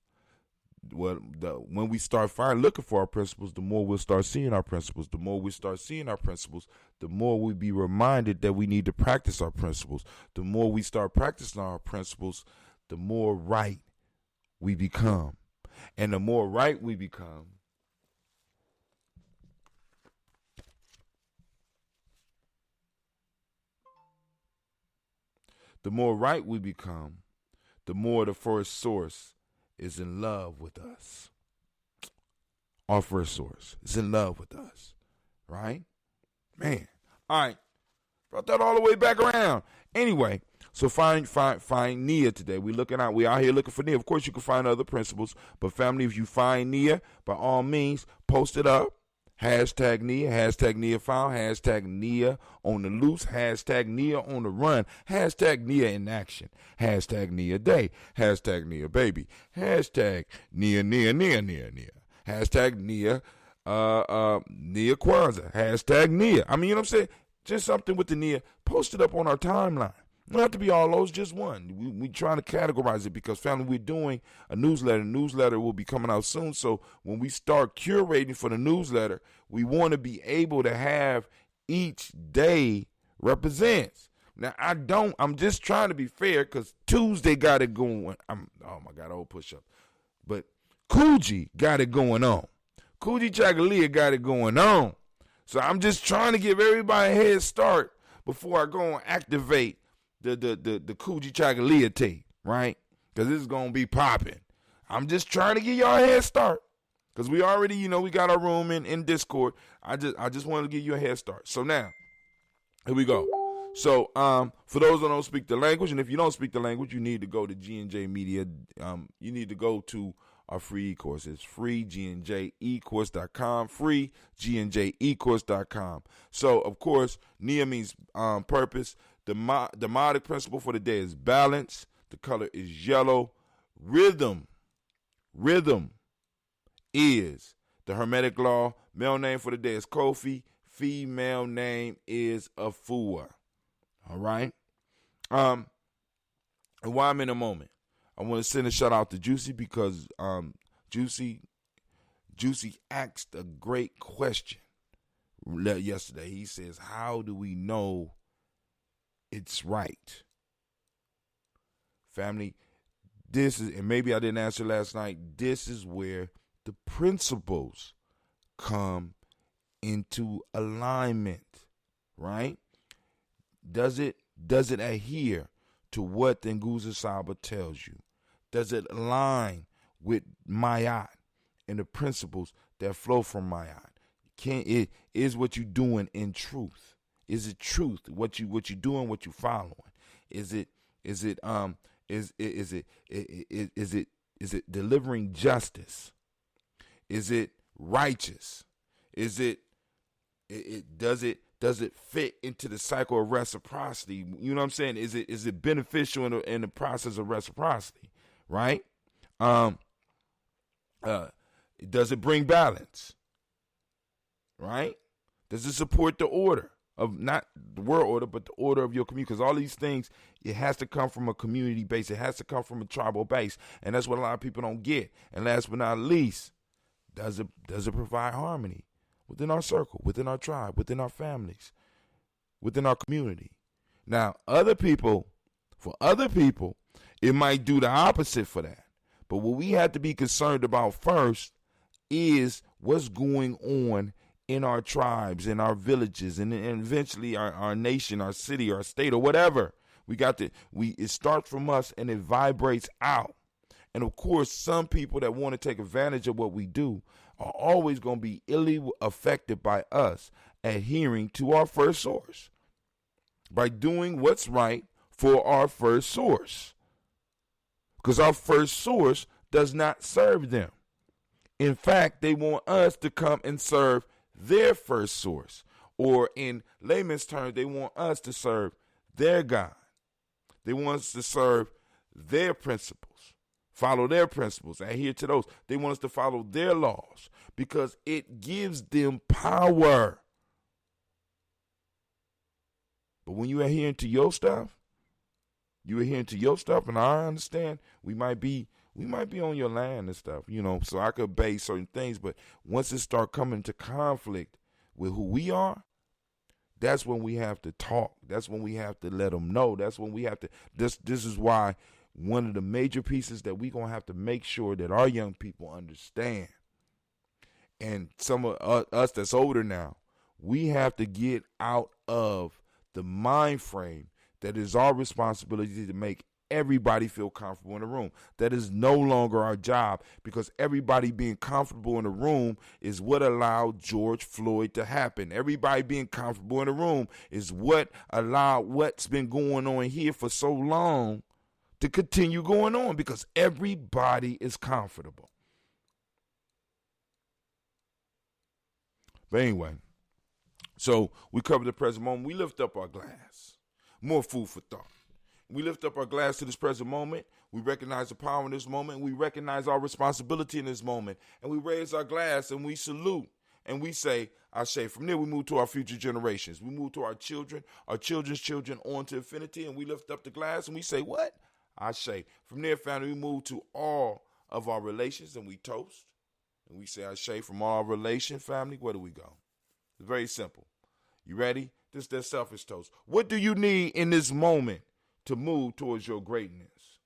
when we start looking for our principles, the more we'll start seeing our principles. The more we start seeing our principles, the more we be reminded that we need to practice our principles. The more we start practicing our principles, the more right we become. And the more right we become, the more the first source is in love with us. Our first source is in love with us, right? Man, all right, brought that all the way back around. Anyway, so find Nia today. We out here looking for Nia. Of course, you can find other principles, but family, if you find Nia, by all means, post it up. Hashtag Nia found, hashtag Nia on the loose, hashtag Nia on the run, hashtag Nia in action, hashtag Nia day, hashtag Nia baby, hashtag Nia, hashtag Nia, Nia Kwanzaa, hashtag Nia. I mean, you know what I'm saying? Just something with the Nia. Post it up on our timeline. Don't have to be all those, just one. We trying to categorize it because, family, we're doing a newsletter. Newsletter will be coming out soon. So when we start curating for the newsletter, we want to be able to have each day represents. Now, I'm just trying to be fair because Tuesday got it going. Oh, my God, old push-up. But Coogee got it going on. Coogee Chagalia got it going on. So I'm just trying to give everybody a head start before I go and activate the Coogee Chagalia tape, right? Because this is going to be popping. I'm just trying to give y'all a head start. Because we already, we got our room in Discord. I just wanted to give you a head start. So now, here we go. So for those that don't speak the language, and if you don't speak the language, you need to go to G&J Media. You need to go to our free e-course. It's free, gnjecourse.com, free, gnjecourse.com. So, of course, Nia means purpose. The mnemonic principle for the day is balance. The color is yellow. Rhythm is the Hermetic law. Male name for the day is Kofi. Female name is Afua. All right? And why I'm in a moment, I want to send a shout out to Juicy because Juicy asked a great question yesterday. He says, how do we know it's right? Family, this is, and maybe I didn't answer last night, this is where the principles come into alignment, right? Does it adhere to what the Nguzo Saba tells you? Does it align with Mayat and the principles that flow from Mayat? Is what you doing in truth? Is it truth? What you doing? What you following? Is it delivering justice? Is it righteous? Is does it fit into the cycle of reciprocity? You know what I'm saying? Is it beneficial in the process of reciprocity? Right? Does it bring balance? Right? Does it support the order of, not the world order, but the order of your community? Because all these things, it has to come from a community base. It has to come from a tribal base, and that's what a lot of people don't get. And last but not least, does it provide harmony within our circle, within our tribe, within our families, within our community? Now, for other people, it might do the opposite for that. But what we have to be concerned about first is what's going on in our tribes, in our villages, and eventually our nation, our city, our state, or whatever. It starts from us and it vibrates out. And of course, some people that want to take advantage of what we do are always going to be illy affected by us adhering to our first source, by doing what's right for our first source. Because our first source does not serve them. In fact, they want us to come and serve their first source. Or in layman's terms, they want us to serve their God. They want us to serve their principles, follow their principles, adhere to those. They want us to follow their laws because it gives them power. But when you adhere to your stuff, and I understand we might be on your land and stuff, so I could obey certain things, but once it start coming to conflict with who we are, that's when we have to talk. That's when we have to let them know. That's when we have to, this is why one of the major pieces that we're going to have to make sure that our young people understand, and some of us that's older now, we have to get out of the mind frame that is our responsibility to make everybody feel comfortable in the room. That is no longer our job, because everybody being comfortable in the room is what allowed George Floyd to happen. Everybody being comfortable in the room is what allowed what's been going on here for so long to continue going on, because everybody is comfortable. But anyway, so we covered the present moment. We lift up our glass. More food for thought. We lift up our glass to this present moment. We recognize the power in this moment. We recognize our responsibility in this moment. And we raise our glass and we salute. And we say, Ashe. From there, we move to our future generations. We move to our children, our children's children, on to infinity. And we lift up the glass and we say, what? Ashe. From there, family, we move to all of our relations and we toast. And we say, Ashe. From all our relation, family, where do we go? It's very simple. You ready? This is their selfish toast. What do you need in this moment to move towards your greatness?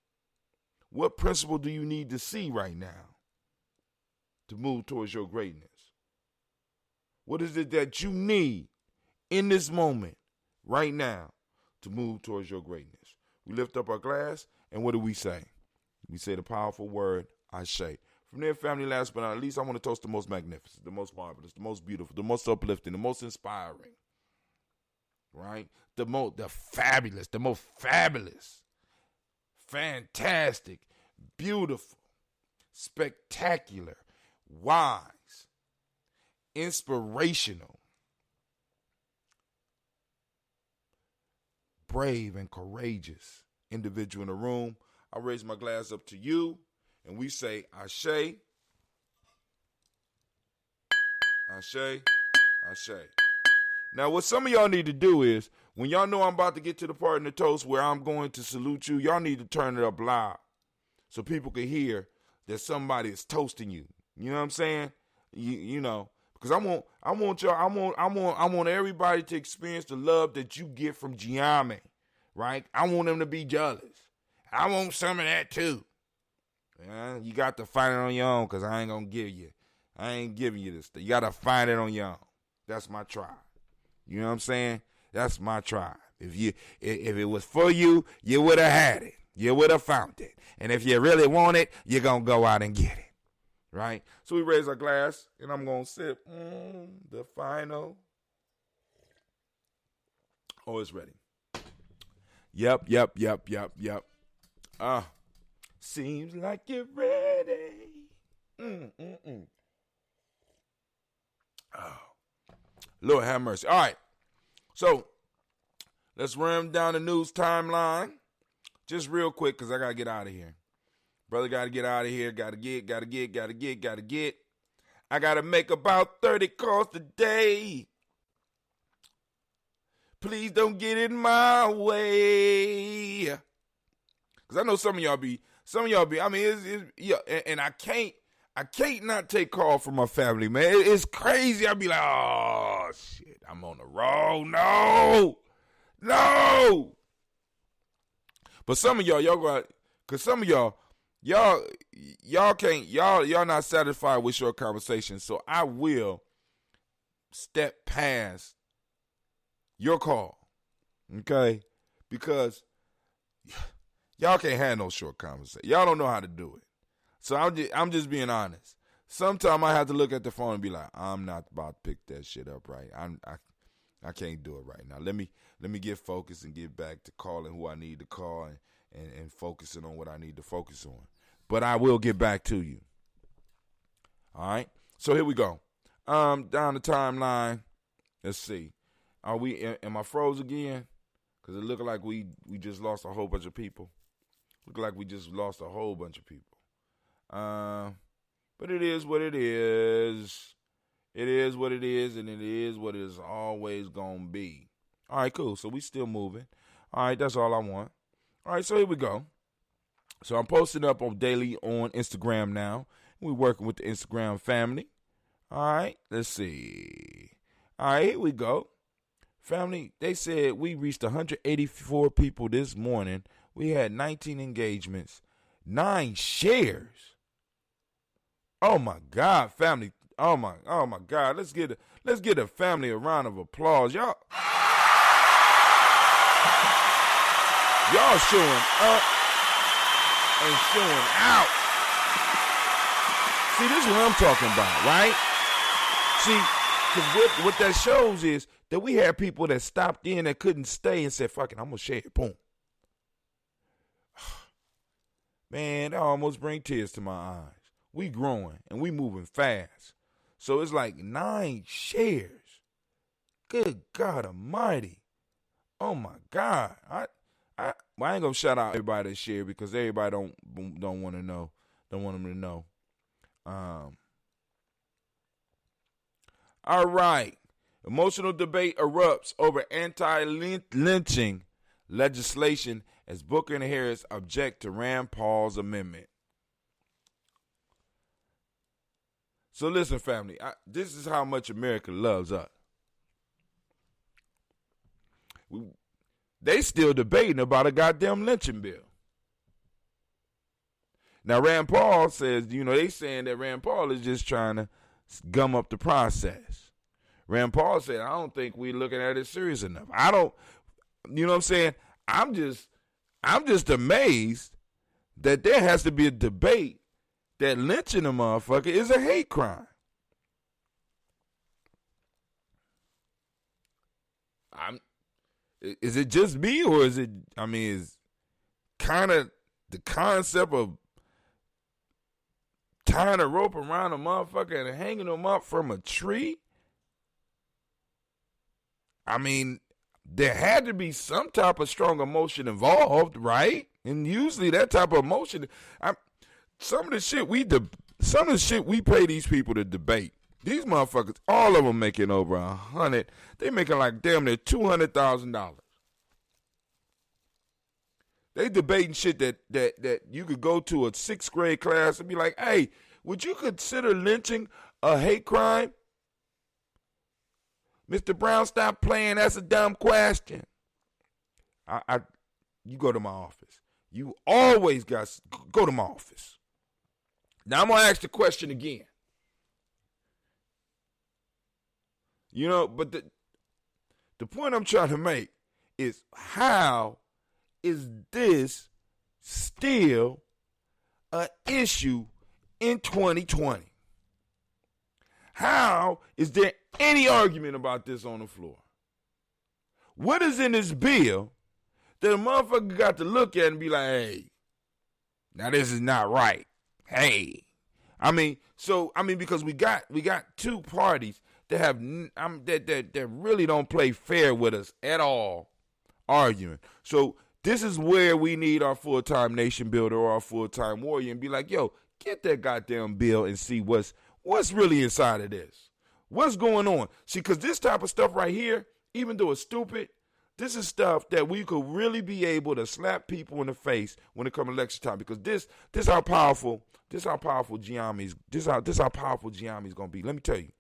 What principle do you need to see right now to move towards your greatness? What is it that you need in this moment right now to move towards your greatness? We lift up our glass, and what do we say? We say the powerful word, Ashe. From there, family, last but not least, I want to toast the most magnificent, the most marvelous, the most beautiful, the most uplifting, the most inspiring. Right? The most fabulous, fantastic, beautiful, spectacular, wise, inspirational, brave, and courageous individual in the room. I raise my glass up to you, and we say, Ashe, Ashe, Ashe. Now, what some of y'all need to do is, when y'all know I'm about to get to the part in the toast where I'm going to salute you, y'all need to turn it up loud so people can hear that somebody is toasting you. You know what I'm saying? You know, because I want everybody to experience the love that you get from Gye-Nyame, right? I want them to be jealous. I want some of that too. Yeah, you got to find it on your own, because I ain't giving you this. You got to find it on your own. That's my tribe. You know what I'm saying? That's my tribe. If it was for you, you would have had it. You would have found it. And if you really want it, you're going to go out and get it. Right? So we raise our glass, and I'm going to sip the final. Oh, it's ready. Yep. Seems like you're ready. Oh, Lord have mercy. All right. So let's ram down the news timeline just real quick because I got to get out of here. Brother got to get out of here. Got to get. I got to make about 30 calls today. Please don't get in my way. Because I know some of y'all be, I mean, and I can't not take call from my family, man. It's crazy. I'll be like, oh, shit, I'm on the road. No. But some of y'all got, because some of y'all can't, y'all not satisfied with short conversations. So I will step past your call, okay? Because y'all can't have no short conversation. Y'all don't know how to do it. So I'm just being honest. Sometimes I have to look at the phone and be like, I'm not about to pick that shit up right. I can't do it right now. Let me get focused and get back to calling who I need to call and focusing on what I need to focus on. But I will get back to you. All right? So here we go. Down the timeline. Let's see. Am I froze again? Because it looked like we just lost a whole bunch of people. But it is what it is. It is what it is, and it is what it's always going to be. All right, cool. So we still moving. All right, that's all I want. All right, so here we go. So I'm posting up daily on Instagram now. We're working with the Instagram family. All right, let's see. All right, here we go. Family, they said we reached 184 people this morning. We had 19 engagements, 9 shares. Oh my God, family. Oh my God. Let's get a family a round of applause. Y'all showing up and showing out. See, this is what I'm talking about, right? See, because what that shows is that we had people that stopped in that couldn't stay and said, fuck it, I'm going to share it. Boom. Man, that almost bring tears to my eyes. We growing and we moving fast. So it's like 9 shares. Good God Almighty. Oh my God. I ain't gonna shout out everybody that share because everybody don't want to know. Don't want them to know. All right. Emotional debate erupts over anti-lynching legislation as Booker and Harris object to Rand Paul's amendment. So listen, family, this is how much America loves us. They still debating about a goddamn lynching bill. Now, Rand Paul says, they saying that Rand Paul is just trying to gum up the process. Rand Paul said, I don't think we're looking at it serious enough. I don't, you know what I'm saying? I'm just amazed that there has to be a debate that lynching a motherfucker is a hate crime. Is it just me, or is kind of the concept of tying a rope around a motherfucker and hanging him up from a tree? I mean, there had to be some type of strong emotion involved, right? And usually that type of emotion, some of the shit we pay these people to debate. These motherfuckers, all of them making over 100. They making like damn near $200,000. They debating shit that you could go to a 6th grade class and be like, hey, would you consider lynching a hate crime? Mr. Brown, stop playing. That's a dumb question. You go to my office. You always go to my office. Now I'm going to ask the question again. But the point I'm trying to make is how is this still an issue in 2020? How is there any argument about this on the floor? What is in this bill that a motherfucker got to look at and be like, hey, now this is not right. Hey. Because we got two parties that have that really don't play fair with us at all arguing. So this is where we need our full-time nation builder or our full-time warrior and be like, yo, get that goddamn bill and see what's really inside of this. What's going on? See, because this type of stuff right here, even though it's stupid, this is stuff that we could really be able to slap people in the face when it comes to election time. Because this how powerful Gye-Nyame is gonna be. Let me tell you.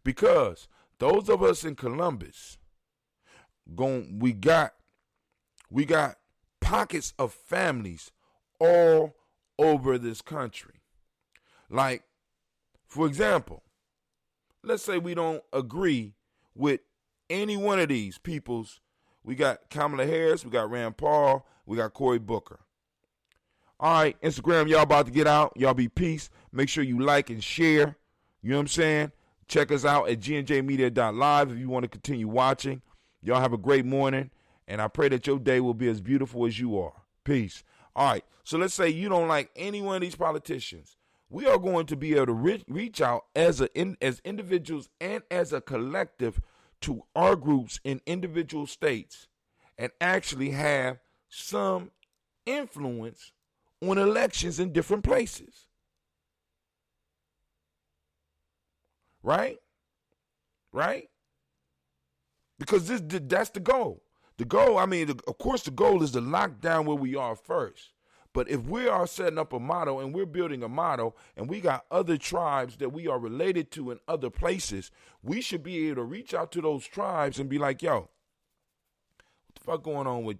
Because those of us in Columbus, we got pockets of families all over this country. Like, for example, let's say we don't agree with any one of these peoples. We got Kamala Harris, we got Rand Paul, we got Cory Booker. All right, Instagram, y'all about to get out. Y'all be peace. Make sure you like and share. You know what I'm saying? Check us out at gnjmedia.live if you want to continue watching. Y'all have a great morning, and I pray that your day will be as beautiful as you are. Peace. All right, so let's say you don't like any one of these politicians. We are going to be able to reach out as individuals and as a collective to our groups in individual states and actually have some influence on elections in different places. Right? Because that's the goal. The goal, of course, the goal is to lock down where we are first. But if we are setting up a model and we're building a model and we got other tribes that we are related to in other places, we should be able to reach out to those tribes and be like, yo, what the fuck going on with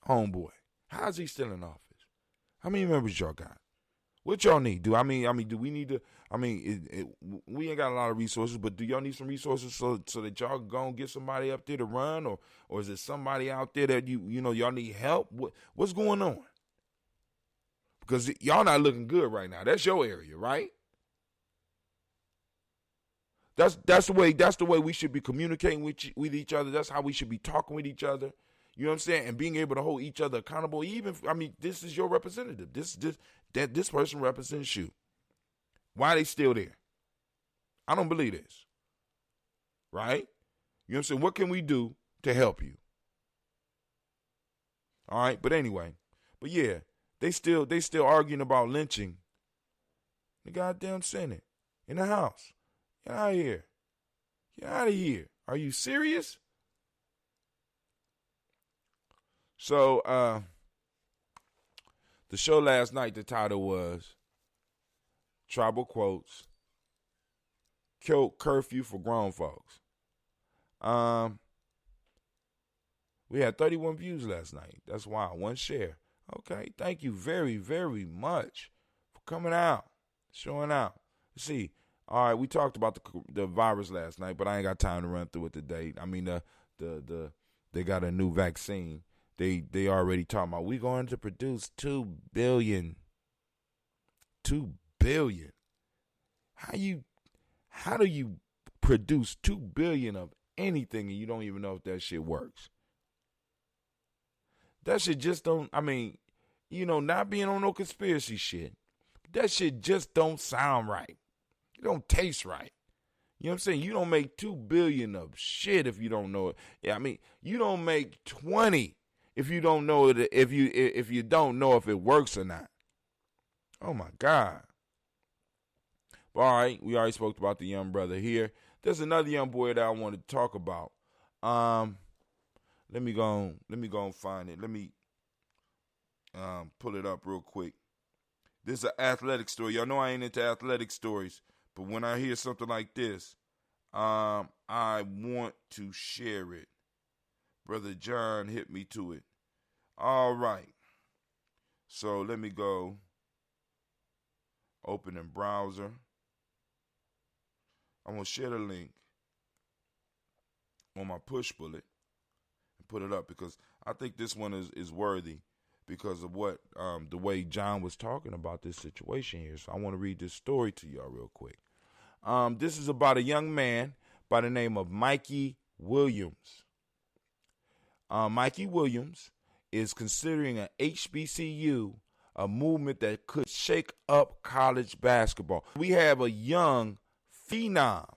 homeboy? How's he still in office? How many members y'all got? What y'all need? Do we need to? We ain't got a lot of resources, but do y'all need some resources so that y'all gonna get somebody up there to run, or is it somebody out there that y'all need help? What's going on? Because y'all not looking good right now. That's your area, right? That's the way we should be communicating with each other. That's how we should be talking with each other. You know what I'm saying? And being able to hold each other accountable. This is your representative. This person represents you. Why are they still there? I don't believe this. Right? You know what I'm saying? What can we do to help you? All right, but anyway. But yeah, they still arguing about lynching the goddamn Senate in the House. Get out of here. Get out of here. Are you serious? So, the show last night, the title was Tribal Quotes, Curfew for Grown Folks. We had 31 views last night. That's wild. One share. Okay, thank you very, very much for coming out, showing out. See, all right, we talked about the virus last night, but I ain't got time to run through it today. They got a new vaccine. They already talking about we going to produce 2 billion. 2 billion. How do you produce 2 billion of anything and you don't even know if that shit works? That shit just don't, not being on no conspiracy shit, that shit just don't sound right. It don't taste right. You know what I'm saying? You don't make 2 billion of shit if you don't know it. Yeah, you don't make 20 if you don't know it, if you don't know if it works or not. Oh my God. But all right, we already spoke about the young brother here. There's another young boy that I wanted to talk about. Let me go and find it. Let me pull it up real quick. This is an athletic story. Y'all know I ain't into athletic stories, but when I hear something like this, I want to share it. Brother John hit me to it. All right. So let me go open in browser. I'm going to share the link on my push bullet. put it up because I think this one is worthy because of what the way John was talking about this situation here. So I want to read this story to y'all real quick. This is about a young man by the name of Mikey Williams. Mikey Williams is considering an HBCU a movement that could shake up college basketball. We have a young phenom.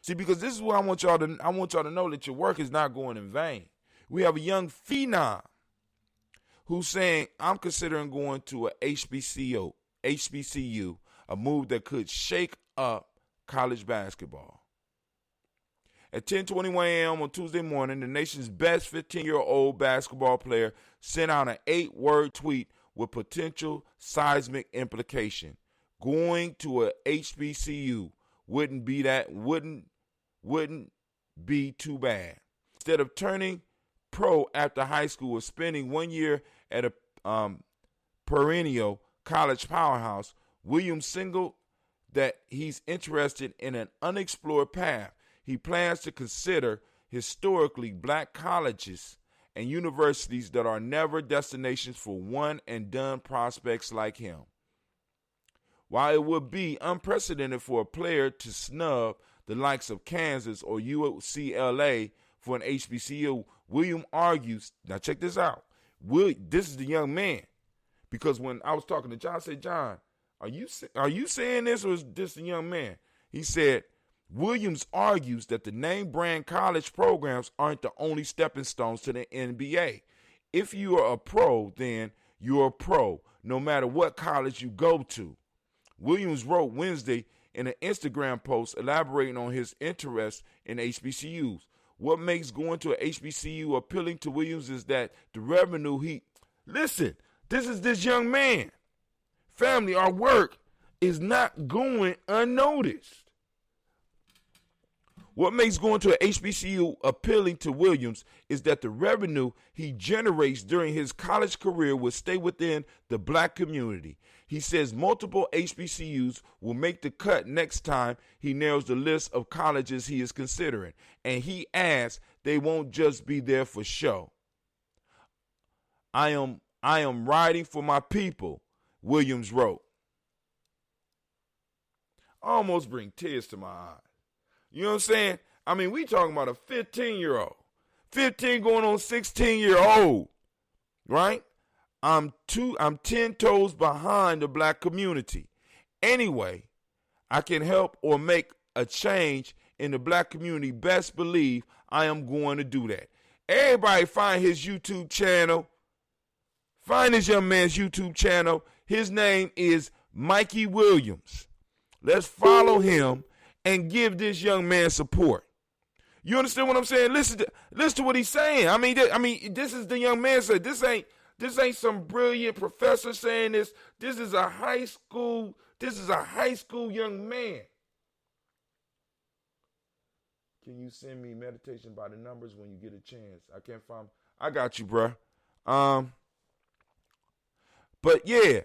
See, because this is what I want y'all to know that your work is not going in vain. We have a young phenom who's saying, I'm considering going to a HBCU, a move that could shake up college basketball. At 10:21 a.m. on Tuesday morning, the nation's best 15-year-old basketball player sent out an 8-word tweet with potential seismic implication. Going to a HBCU wouldn't be too bad. Instead of turning pro after high school or spending 1 year at a perennial college powerhouse, Williams signaled that he's interested in an unexplored path. He plans to consider historically black colleges and universities that are never destinations for one-and-done prospects like him. While it would be unprecedented for a player to snub the likes of Kansas or UCLA for an HBCU, William argues, now check this out, this is the young man, because when I was talking to John, I said, John, are you saying this or is this the young man? He said, Williams argues that the name brand college programs aren't the only stepping stones to the NBA. If you are a pro, then you're a pro, no matter what college you go to. Williams wrote Wednesday in an Instagram post elaborating on his interest in HBCUs. What makes going to a HBCU appealing to Williams is that the revenue listen, this is this young man. Family, our work is not going unnoticed. What makes going to an HBCU appealing to Williams is that the revenue he generates during his college career will stay within the black community. He says multiple HBCUs will make the cut next time he narrows the list of colleges he is considering. And he adds they won't just be there for show. I am riding for my people, Williams wrote. I almost bring tears to my eyes. You know what I'm saying? I mean, we talking about a 15-year-old. 15 going on 16-year-old, right? I'm 10 toes behind the black community. Anyway, I can help or make a change in the black community. Best believe I am going to do that. Everybody find his YouTube channel. Find this young man's YouTube channel. His name is Mikey Williams. Let's follow him and give this young man support. You understand what I'm saying? Listen to what he's saying. I mean, this is the young man said. This ain't some brilliant professor saying this. This is a high school young man. Can you send me meditation by the numbers when you get a chance? I can't find. I got you, bruh. But yeah,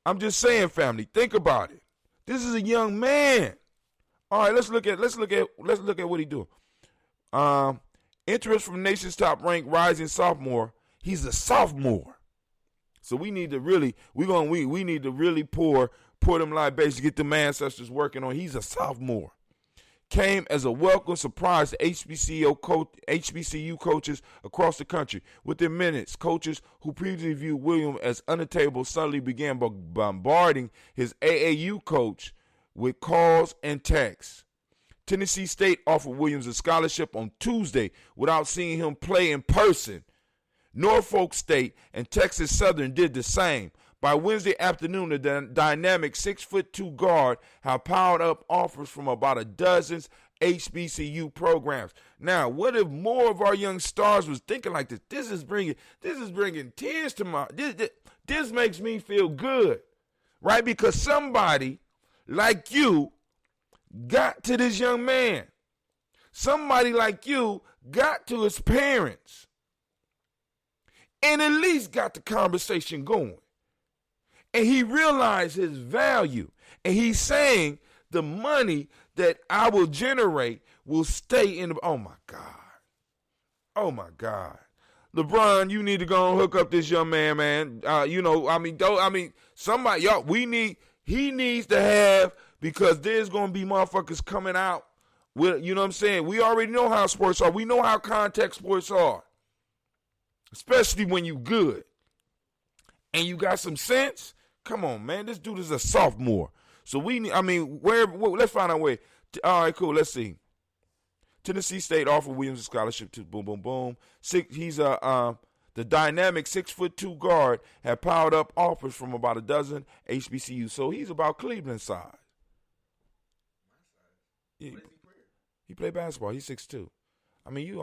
I'm just saying, family, think about it. This is a young man. All right, let's look at what he doing. Interest from nation's top ranked rising sophomore. He's a sophomore, so we need to really pour them libations to get the ancestors working on. He's a sophomore. Came as a welcome surprise to HBCU coaches across the country. Within minutes, coaches who previously viewed William as unattainable suddenly began bombarding his AAU coach with calls and texts. Tennessee State offered Williams a scholarship on Tuesday without seeing him play in person. Norfolk State and Texas Southern did the same. By Wednesday afternoon, the dynamic 6'2" guard had piled up offers from about a dozen HBCU programs. Now, what if more of our young stars was thinking like this? This is bringing tears to my. This makes me feel good, right? Because somebody like you got to this young man. Somebody like you got to his parents and at least got the conversation going. And he realized his value. And he's saying the money that I will generate will stay in the, oh my God. Oh my God. LeBron, you need to go and hook up this young man. Somebody, y'all, he needs to have, because there's going to be motherfuckers coming out with, you know what I'm saying? We already know how sports are. We know how contact sports are, especially when you good and you got some sense. Come on, man. This dude is a sophomore. So let's find our way. All right, cool. Let's see. Tennessee State offered Williams a scholarship to boom, boom, boom. The dynamic 6'2" guard had piled up offers from about a dozen HBCUs. So he's about Cleveland size. He played basketball. He's 6'2". I mean,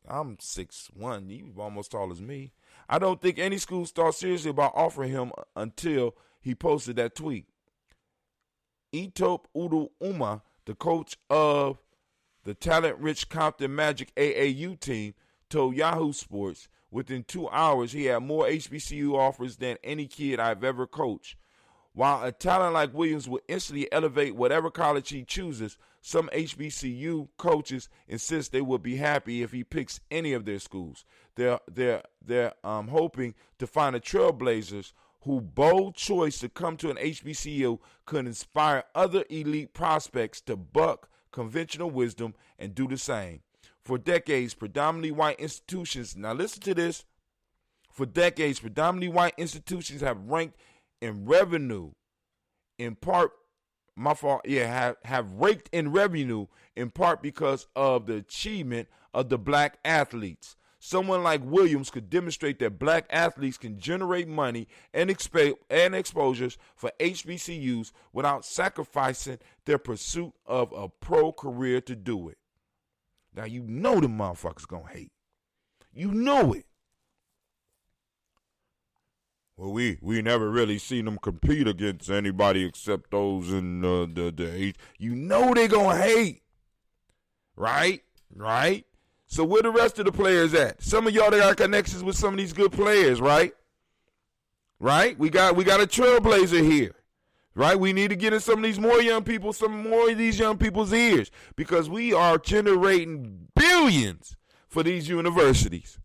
I'm 6'1". You almost tall as me. I don't think any schools thought seriously about offering him until he posted that tweet. Etop Udu Uma, the coach of the talent-rich Compton Magic AAU team, told Yahoo Sports within 2 hours he had more HBCU offers than any kid I've ever coached. While a talent like Williams will instantly elevate whatever college he chooses, some HBCU coaches insist they will be happy if he picks any of their schools. They're hoping to find a trailblazers whose bold choice to come to an HBCU could inspire other elite prospects to buck conventional wisdom and do the same. For decades, predominantly white institutions, now listen to this, have ranked in revenue, in part, have raked in revenue in part because of the achievement of the black athletes. Someone like Williams could demonstrate that black athletes can generate money and exposures for HBCUs without sacrificing their pursuit of a pro career to do it. Now, you know the motherfuckers gonna hate. You know it. Well, we never really seen them compete against anybody except those in the you know they gonna hate. Right? So where the rest of the players at? Some of y'all that got connections with some of these good players, right? Right? We got a trailblazer here. Right? We need to get in some of these more young people, some more of these young people's ears, because we are generating billions for these universities.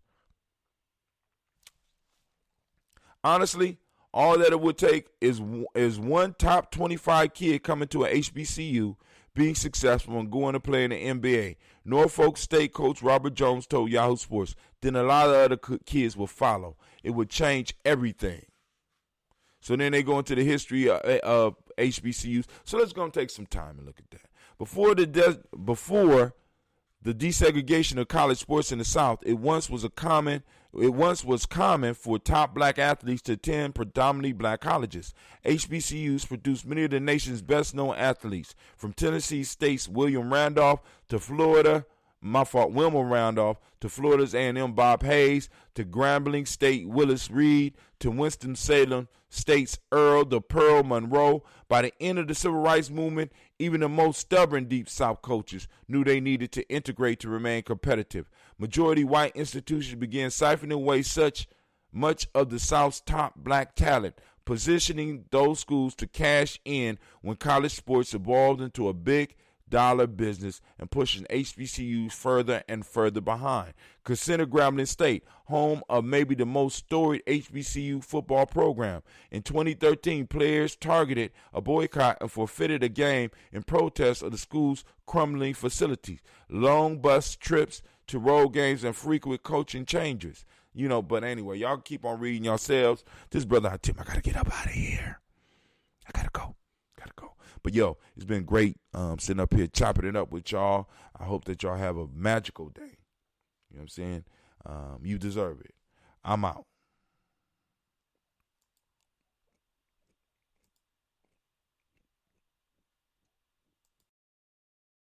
Honestly, all that it would take is one top 25 kid coming to an HBCU, being successful and going to play in the NBA. Norfolk State coach Robert Jones told Yahoo Sports. Then a lot of other kids will follow. It would change everything. So then they go into the history of HBCUs. So let's go and take some time and look at that. Before the desegregation of college sports in the South, it once was common for top black athletes to attend predominantly black colleges. HBCUs produced many of the nation's best-known athletes, from Tennessee State's Wilma Randolph to Florida's A&M Bob Hayes, to Grambling State Willis Reed, to Winston-Salem State's Earl the Pearl Monroe. By the end of the Civil Rights Movement, even the most stubborn Deep South coaches knew they needed to integrate to remain competitive. Majority white institutions began siphoning away such much of the South's top black talent, positioning those schools to cash in when college sports evolved into a big dollar business and pushing HBCUs further and further behind. Consider Grambling State, home of maybe the most storied HBCU football program. In 2013, players targeted a boycott and forfeited a game in protest of the school's crumbling facilities, long bus trips to road games, and frequent coaching changes. But anyway, y'all keep on reading yourselves. This brother, Tim, I gotta get up out of here. I gotta go. But yo, it's been great sitting up here chopping it up with y'all. I hope that y'all have a magical day. You know what I'm saying? You deserve it. I'm out.